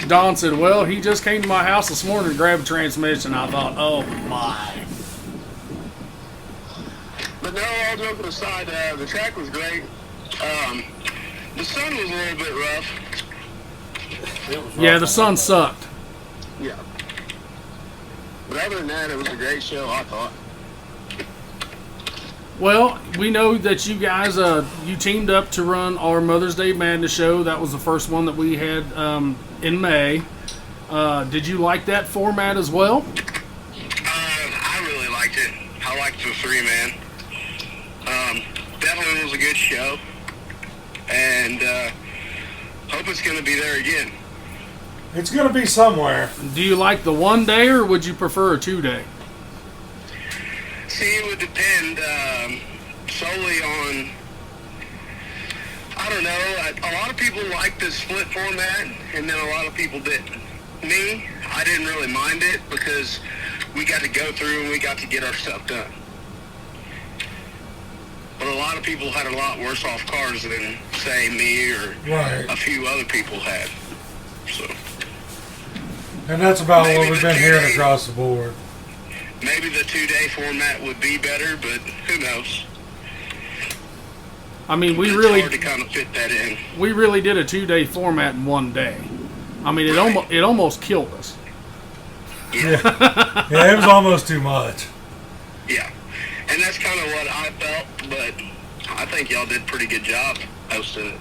Don said, well, he just came to my house this morning to grab a transmission. I thought, oh my. But no, all joking aside, the track was great. The sun was a little bit rough. Yeah, the sun sucked. Yeah. But other than that, it was a great show, I thought. Well, we know that you guys, you teamed up to run our Mother's Day Madness show. That was the first one that we had in May. Did you like that format as well? I really liked it. I liked the three-man. Definitely was a good show. And hope it's going to be there again. It's going to be somewhere. Do you like the 1 day or would you prefer a 2 day? See, it would depend solely on, I don't know, a lot of people like the split format, and then a lot of people didn't. Me, I didn't really mind it because we got to go through and we got to get our stuff done. But a lot of people had a lot worse off cars than, say, me or a few other people had. So. And that's about Maybe what we've been hearing across the board. Maybe the 2 day format would be better, but who knows? I mean, It's hard to kind of fit that in. We really did a 2 day format in 1 day. I mean, it almost killed us. Yeah. Yeah, it was almost too much. Yeah. And that's kind of what I felt, but I think y'all did a pretty good job hosting it.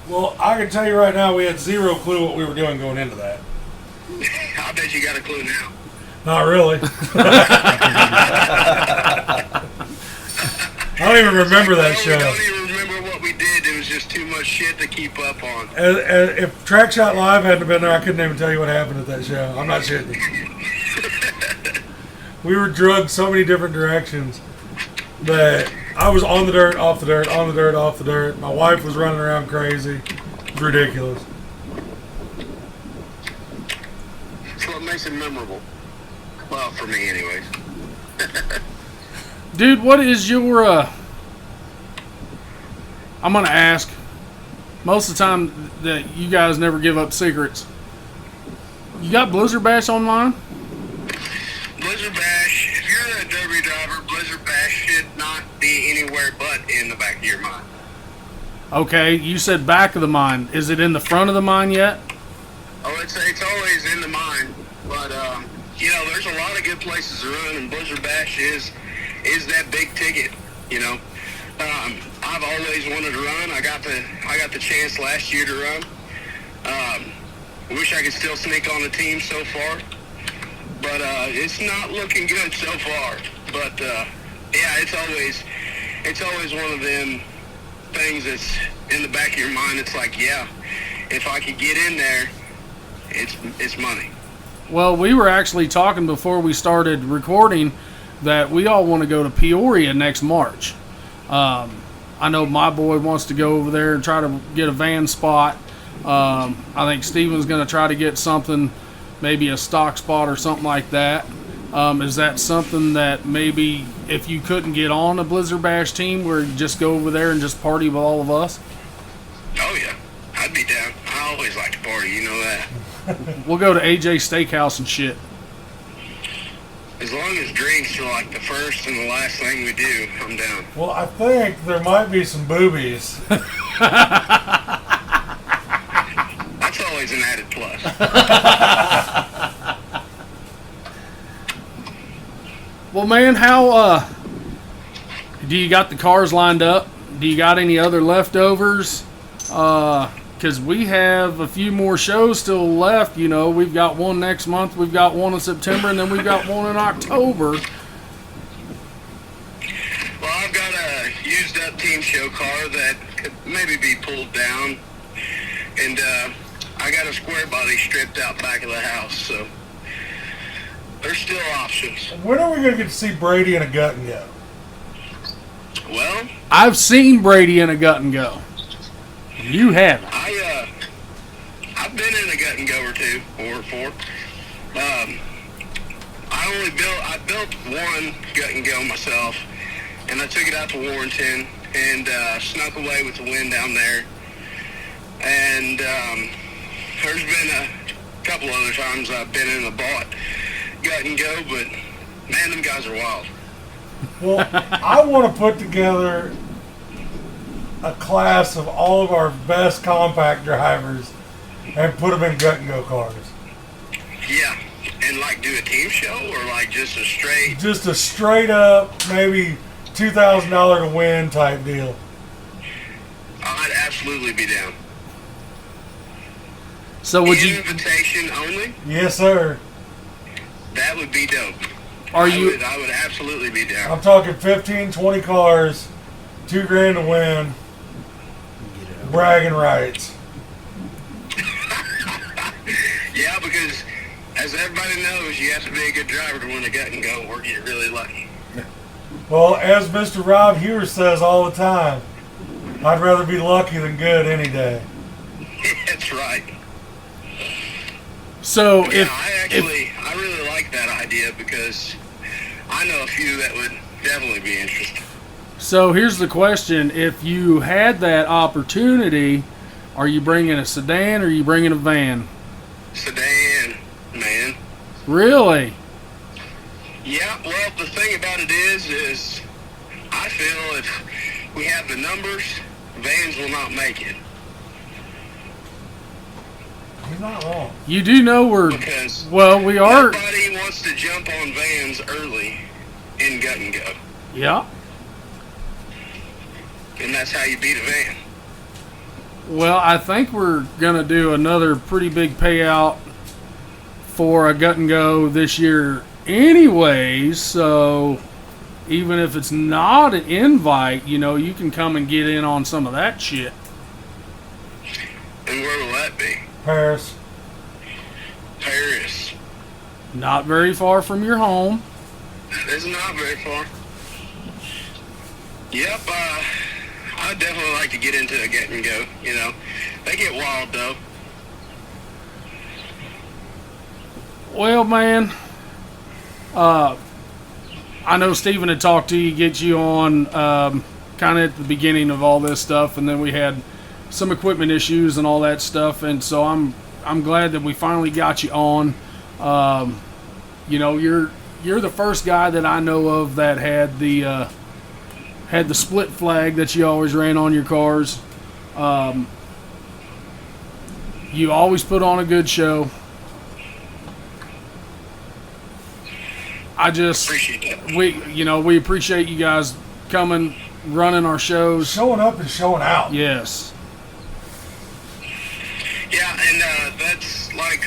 Well, I can tell you right now, we had zero clue what we were doing going into that. I bet you got a clue now. Not really. I don't even remember that show. I don't even remember what we did. It was just too much shit to keep up on. If Track Shot Live hadn't been there, I couldn't even tell you what happened at that show. I'm not shitting you. We were drugged so many different directions that I was on the dirt, off the dirt, on the dirt, off the dirt. My wife was running around crazy. It was ridiculous. That's what makes it memorable. Well, for me, anyways. Dude, what is your, I'm going to ask, most of the time that you guys never give up secrets. You got Blizzard Bash online? Blizzard Bash, if you're a derby driver, Blizzard Bash should not be anywhere but in the back of your mind. Okay, you said back of the mind. Is it in the front of the mind yet? Oh, it's always in the mind, but you know, there's a lot of good places to run, and Blizzard Bash is that big ticket. You know, I've always wanted to run. I got the chance last year to run. Wish I could still sneak on the team so far, but it's not looking good so far. But yeah, it's always one of them things that's in the back of your mind. It's like, yeah, if I could get in there, it's money. Well, we were actually talking before we started recording that we all want to go to Peoria next March. I know my boy wants to go over there and try to get a van spot. I think Steven's going to try to get something, maybe a stock spot or something like that. Is that something that maybe if you couldn't get on a Blizzard Bash team where you just go over there and just party with all of us? Oh, yeah. I'd be down. I always like to party, you know that. We'll go to AJ Steakhouse and shit. As long as drinks are like the first and the last thing we do, I'm down. Well, I think there might be some boobies. That's always an added plus. Well, man, how do you got the cars lined up? Do you got any other leftovers? Because we have a few more shows still left. You know, we've got one next month, we've got one in September, and then we've got one in October. Well, I've got a used up team show car that could maybe be pulled down. And I got a square body stripped out back of the house, so there's still options. When are we going to get to see Brady in a gut and go? Well, I've seen Brady in a gut and go. You haven't. I've been in a gut and go or two or four. I built one gut and go myself, and I took it out to Warrenton and snuck away with the wind down there. And there's been couple other times I've been in the bought gut and go, but man, them guys are wild. Well, I want to put together a class of all of our best compact drivers and put them in gut and go cars. Yeah, and like do a team show or like just a straight up maybe $2,000 to win type deal. I'd absolutely be down. So would you? Invitation only? Yes, sir. That would be dope. I would absolutely be down. I'm talking 15, 20 cars, $2,000 to win, bragging rights. Yeah, because as everybody knows, you have to be a good driver to win a gut and go, or get really lucky. Well, as Mr. Rob Hewer says all the time, I'd rather be lucky than good any day. That's right. So Yeah, I really like that idea because I know a few that would definitely be interested. So here's the question: if you had that opportunity, are you bringing a sedan or are you bringing a van? Sedan, man. Really? Yeah, well, the thing about it is I feel if we have the numbers, vans will not make it. You're not wrong. You do know Because we are. everybody wants to jump on vans early in gut and go. Yeah. And that's how you beat a van. Well, I think we're gonna do another pretty big payout for a gut and go this year, anyways. So even if it's not an invite, you can come and get in on some of that shit. And where will that be? Paris. Paris. Not very far from your home. It's not very far. Yep, I'd definitely like to get into a get and go, They get wild, though. Well, man, I know Steven had talked to you, get you on kind of at the beginning of all this stuff, and then we had some equipment issues and all that stuff, and so I'm glad that we finally got you on. You're the first guy that I know of that had the split flag that you always ran on your cars. You always put on a good show. Appreciate that. We appreciate you guys coming, running our shows. Showing up and showing out. Yes. Yeah, and that's like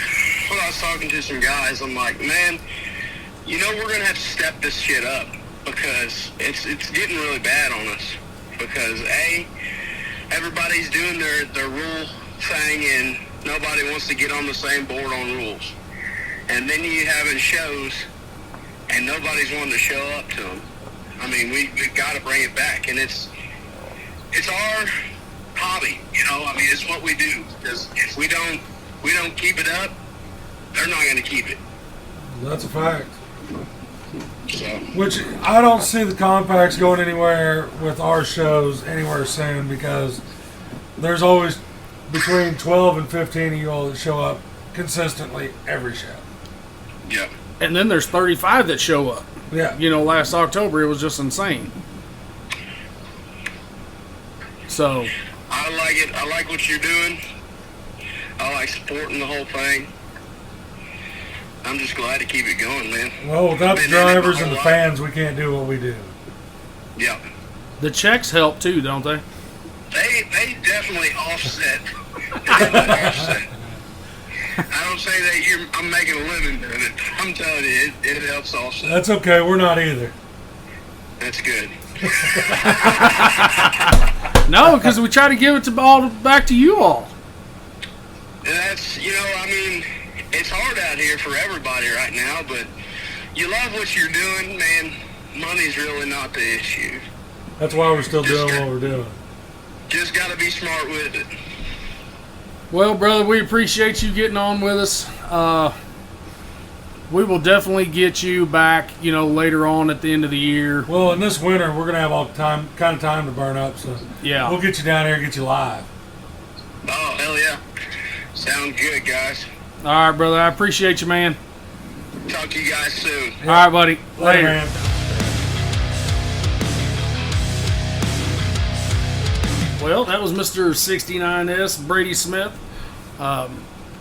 when I was talking to some guys, I'm like, man, we're going to have to step this shit up because it's getting really bad on us. Because, A, everybody's doing their rule thing and nobody wants to get on the same board on rules. And then you having shows and nobody's wanting to show up to them. I mean, we've got to bring it back, and it's our hobby, it's what we do. Because if we don't keep it up, they're not going to keep it. That's a fact. So, Which I don't see the compacts going anywhere with our shows anywhere soon because there's always between 12 and 15 of you all that show up consistently every show. yeah. And then there's 35 that show up. Yeah. Last October it was just insane. So I like it. I like what you're doing. I like supporting the whole thing. I'm just glad to keep it going, man. Well, without the Been in it my drivers and whole the life. fans, we can't do what we do. Yeah. the checks help too, don't they? They definitely offset. Offset. I don't say that I'm making a living doing it. I'm telling you, it helps offset. That's okay. We're not either. That's good. No, because we try to give it back to you all. And that's, it's hard out here for everybody right now, but you love what you're doing, man. Money's really not the issue. That's why we're still doing what we're doing. Just got to be smart with it. Well, brother, we appreciate you getting on with us. We will definitely get you back, later on at the end of the year. Well, in this winter, we're going to have all kind of time to burn up, so Yeah. we'll get you down here and get you live. Oh, hell yeah. Sound good, guys. All right, brother. I appreciate you, man. Talk to you guys soon. All right, buddy. Later. Man. Well, that was Mr. 69S, Brady Smith.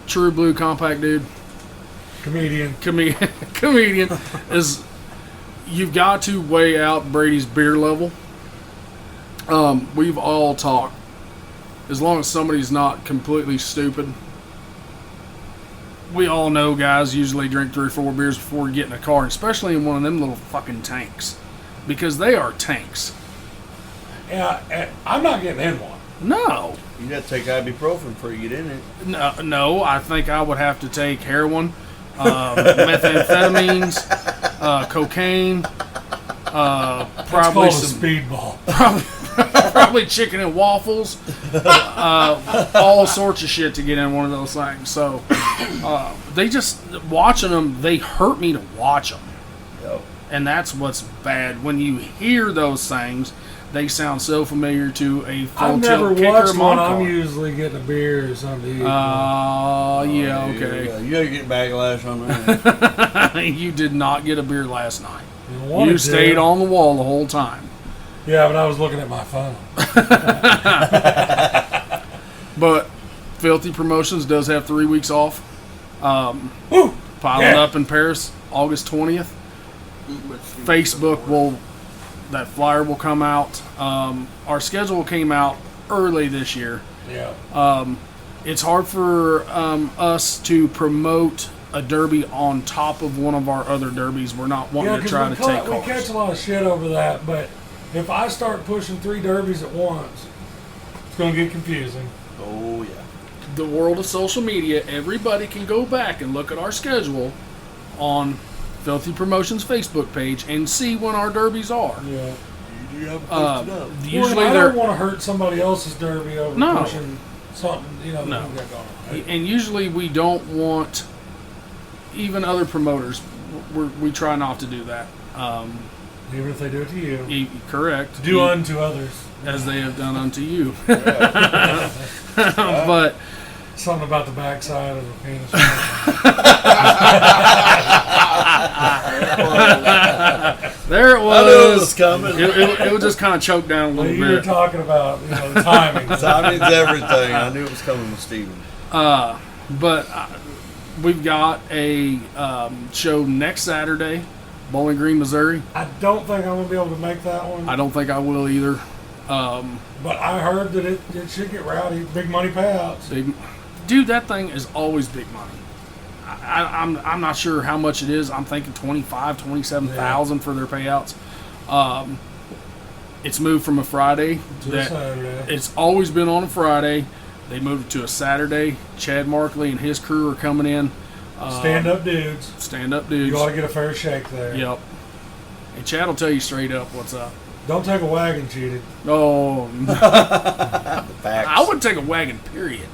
True blue compact dude. Comedian. Comedian. Is you've got to weigh out Brady's beer level. We've all talked. As long as somebody's not completely stupid. We all know guys usually drink 3 or 4 beers before you get in a car, especially in one of them little fucking tanks. Because they are tanks. Yeah, I'm not getting in one. No. You got to take ibuprofen before you get in it. No, I think I would have to take heroin, methamphetamines, cocaine, That's probably called a some speedball. probably chicken and waffles, all sorts of shit to get in one of those things. So they just watching them. They hurt me to watch them, Yep. and that's what's bad. When you hear those things, they sound so familiar to a full I've never tilt kicker watched mod one. I'm car. usually getting a beer or something. Yeah, okay. You gotta get backlash on that. You did not get a beer last night. Wanted You to. stayed on the wall the whole time. Yeah, but I was looking at my phone. But Filthy Promotions does have 3 weeks off. Piling Yeah. up in Paris, August 20th. Facebook that flyer will come out. Our schedule came out early this year. Yeah. It's hard for us to promote a derby on top of one of our other derbies. We're not wanting to 'cause try we to take we cars. catch a lot of shit over that, but if I start pushing 3 derbies at once, it's going to get confusing. Oh, yeah. The world of social media, everybody can go back and look at our schedule on Filthy Promotions Facebook page and see when our derbies are. Yeah. You do have it posted up. Usually I they're don't want to hurt somebody else's derby over No. pushing something, that No. we got going on. and usually we don't want even other promoters. We try not to do that. Even if they do it to you. Correct. Do unto others. as they have done unto you. But Something about the backside of the penis. there it I knew it was was. coming. It would just kind of choke down a Well, little you were bit. talking about the timing. Timing's everything. I knew it was coming with Steven. But we've got a show next Saturday, Bowling Green, Missouri. I don't think I'm going to be able to make that one. I don't think I will either. But I heard that it should get rowdy. Big money payouts. Dude, that thing is always big money. I'm not sure how much it is. I'm thinking 27,000 for their payouts. It's moved from a Friday. To a Saturday. It's always been on a Friday. They moved it to a Saturday. Chad Markley and his crew are coming in. Stand-up dudes. Stand-up dudes. You ought to get a fair shake there. Yep. And Chad will tell you straight up what's up. Don't take a wagon, cheated. Oh, Facts. I would take a wagon, period.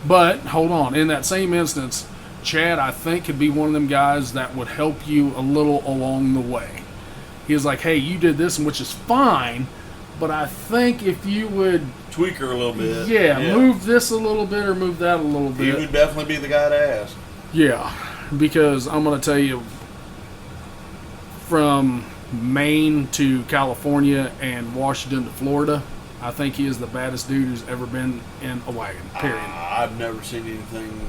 But, hold on. In that same instance, Chad, I think, could be one of them guys that would help you a little along the way. He was like, hey, you did this, which is fine, but I think if you would, Tweak her a little bit. move this a little bit or move that a little He bit. would definitely be the guy to ask. Yeah, because I'm going to tell you, from Maine to California and Washington to Florida, I think he is the baddest dude who's ever been in a wagon, period. I've never seen anything.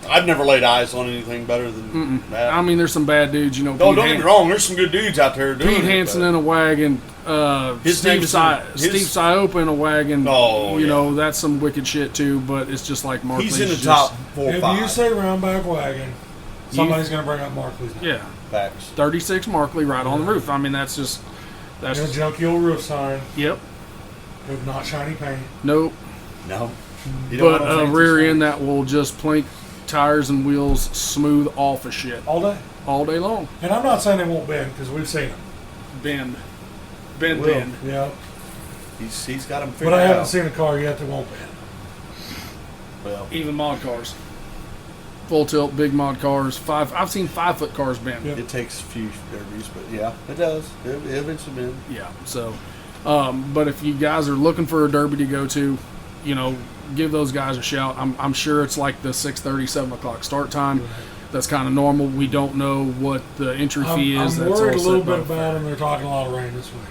I've never laid eyes on anything better than that. I mean, there's some bad dudes, don't get me wrong. There's some good dudes out there doing Pete it, Hansen but- in a wagon, His Steve name is- Steve Siopa in a wagon. Oh, you yeah. know, that's some wicked shit too. But it's just like Mark. He's in the top 4 or If 5. you say roundback wagon, somebody's going to bring up Markley's name. Yeah, Facts. 36 Markley right on the roof. I mean, that's just And a junky old roof sign yep. with not shiny paint. Nope. No. You don't But want a fancy rear stuff. end that will just plink tires and wheels smooth off of shit All day. all day long. And I'm not saying they won't bend, because we've seen them. Bend. Will. Yeah. He's got him figured But I haven't out. seen a car yet that won't bend. Well, Even mod cars. Full tilt, big mod cars. I've seen 5-foot cars bend. Yep. it takes a few derbies, but yeah, it does. It eventually been. Yeah. So, but if you guys are looking for a derby to go to, give those guys a shout. I'm sure it's like the 6:30, 7 o'clock start time. Right. That's kind of normal. We don't know what the entry fee is. I'm That's worried a all little set by bit the about fair. them. They're talking a lot of rain this week.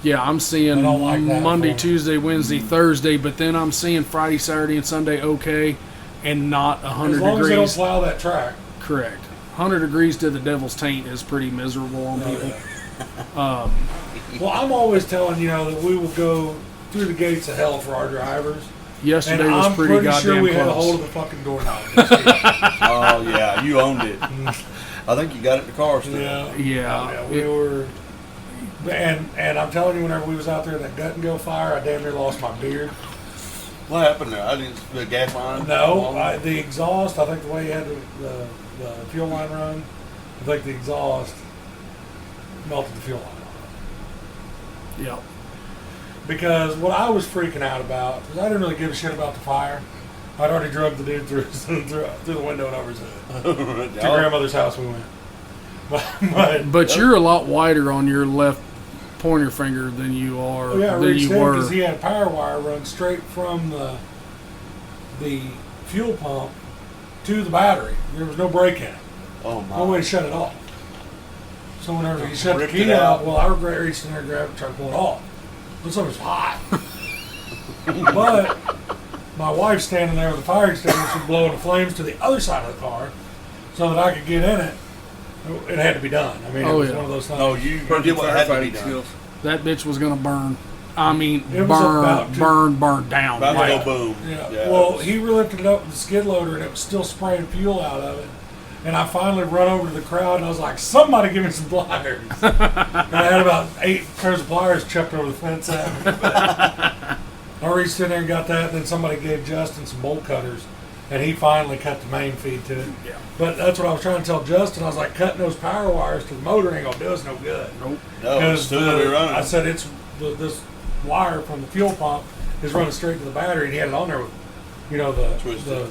Yeah, I'm seeing I don't like that Monday, for 'em. Tuesday, Wednesday, Thursday, but then I'm seeing Friday, Saturday, and Sunday okay, and not 100 As long as they don't degrees. plow that track. Correct. 100 degrees to the devil's taint is pretty miserable on people. Well, I'm always telling that we will go through the gates of hell for our drivers. Yesterday And was I'm pretty pretty goddamn sure we had a close. hold of the fucking doorknob. this week. Oh yeah, you owned it. I think you got it in the car still. Yeah. we were. And I'm telling you, whenever we was out there in that gut and go fire, I damn near lost my beard. What happened there? I didn't. The gas line. No, the exhaust. I think the way you had the fuel line run, I think the exhaust melted the fuel line. Yep. Because what I was freaking out about, because I didn't really give a shit about the fire. I'd already drugged the dude through the window and over his head. To grandmother's house we went. But you're a lot wider on your left pointer finger than you are Yeah, I than reached you in were. because he had a power wire run straight from the fuel pump to the battery. There was no brake in it. Oh my. No way to shut it off. So whenever he shut the Ripped key it out. out, well, I reached in there, grabbed it, tried to pull it off. This stuff was hot. But my wife's standing there with the fire extinguisher blowing the flames to the other side of the car so that I could get in it. It had to be done. I mean, Oh, it was yeah. one of those things. No, you did what had to be Firefighting done. skills. That bitch was gonna burn. I mean, It was about to- burn down. About Like, to go boom. Yeah. Well, he lifted it up with the skid loader and it was still spraying fuel out of it. And I finally run over to the crowd and I was like, somebody give me some pliers. And I had about 8 pairs of pliers chucked over the fence at me. I reached in there and got that, and then somebody gave Justin some bolt cutters, and he finally cut the main feed to it. Yeah. But that's what I was trying to tell Justin. I was like, cutting those power wires to the motor ain't going to do us no good. Nope. No, it's still gonna be running. I said, this wire from the fuel pump is running straight to the battery, and he had it on there with, the Twisted.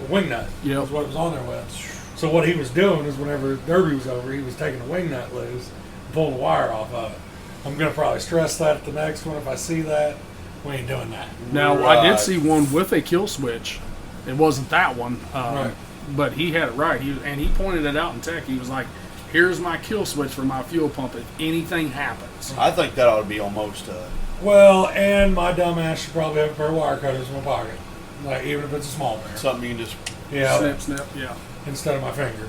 wing nut. Yep. Was what it was on there with. So what he was doing is whenever Derby was over, he was taking the wing nut loose and pulling the wire off of it. I'm going to probably stress that at the next one. If I see that, we ain't doing that. Now I Right. did see one with a kill switch. It wasn't that one, Right. but he had it right. He pointed it out in tech. He was like, "Here's my kill switch for my fuel pump. If anything happens." I think that ought to be on most Well, and my dumb ass should probably have a pair of wire cutters in my pocket. Like, even if it's a small pair. something you can just. Yeah, Snip, snip. Yeah. instead of my finger.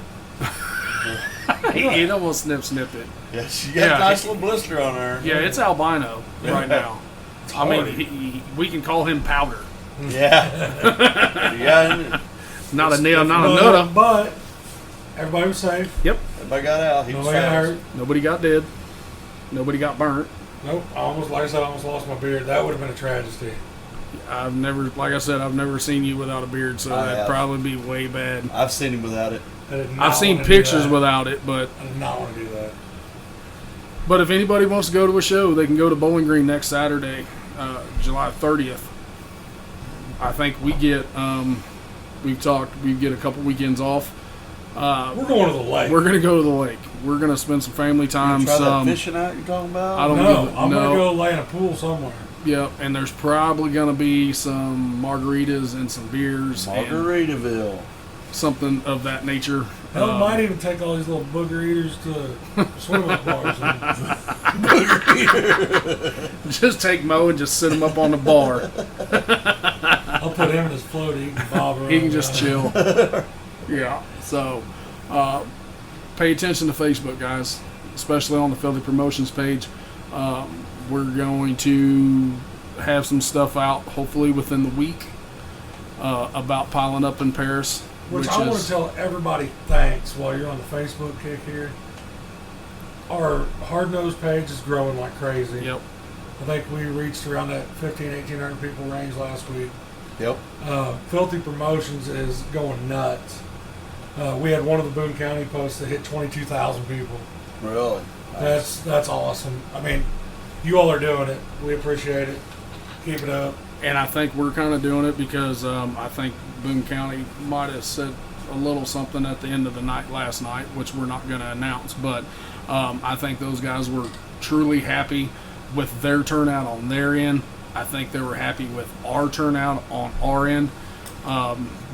He almost snipped it. Yes, you got Yeah. a nice little blister on there. Yeah, it's albino right now. I mean, Hardy. we can call him powder. Yeah. Yeah. Not a nail, not a nutter. But everybody was safe. Yep. Everybody got out. He was Nobody got fast. hurt. Nobody got dead. Nobody got burnt. Nope. Like I said, I almost lost my beard. That would have been a tragedy. Like I said, I've never seen you without a beard, so I that'd have. probably be way bad. I've seen him without it. I did not I've seen wanna do pictures that. without it, but I did not want to do that. if anybody wants to go to a show, they can go to Bowling Green next Saturday, July 30th. I think we get we get a couple weekends off. We're going to the lake. We're gonna go to the lake. We're gonna spend some family time. Try that Some fishing out you're talking about? I don't no, give a- I'm no. going to go lay in a pool somewhere. Yep, and there's probably gonna be some margaritas and some beers and Margaritaville. something of that nature. Hell, might even take all these little booger eaters to swimming bars. Just take Mo and just sit him up on the bar. I'll put him in his floaty. He can bob around. He can just chill. Yeah. So, pay attention to Facebook, guys, especially on the Filthy Promotions page. We're going to have some stuff out, hopefully within the week, about piling up in Paris. Which I want to tell everybody thanks while you're on the Facebook kick here. Our Hard Nose page is growing like crazy. Yep. I think we reached around that 1,800 people range last week. Yep. Filthy Promotions is going nuts. We had one of the Boone County posts that hit 22,000 people. Really? That's awesome. I mean, you all are doing it. We appreciate it. Keep it up. And I think we're kind of doing it because I think Boone County might have said a little something at the end of the night last night, which we're not going to announce. But I think those guys were truly happy with their turnout on their end. I think they were happy with our turnout on our end.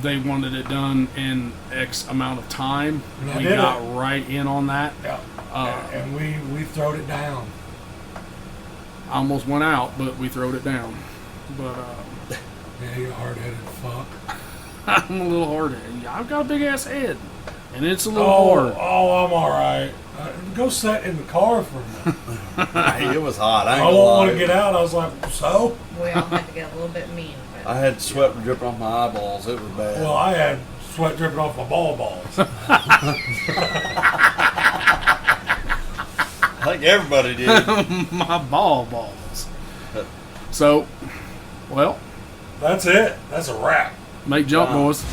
They wanted it done in X amount of time. And I We did got it. right in on that. Yeah. And we throwed it down. I almost went out, but we throwed it down. But Yeah, you hard-headed fuck. I'm a little hard. I've got a big ass head, and it's a little Oh, hard. I'm all right. Go sit in the car for a minute. Hey, it was hot. I ain't I gonna won't lie. want to get out. I was like, so? We all had to get a little bit mean. But I had sweat dripping off my eyeballs. It was bad. Well, I had sweat dripping off my balls. I think everybody did. My balls. So, well, That's it. That's a wrap. make jump, Wow. boys.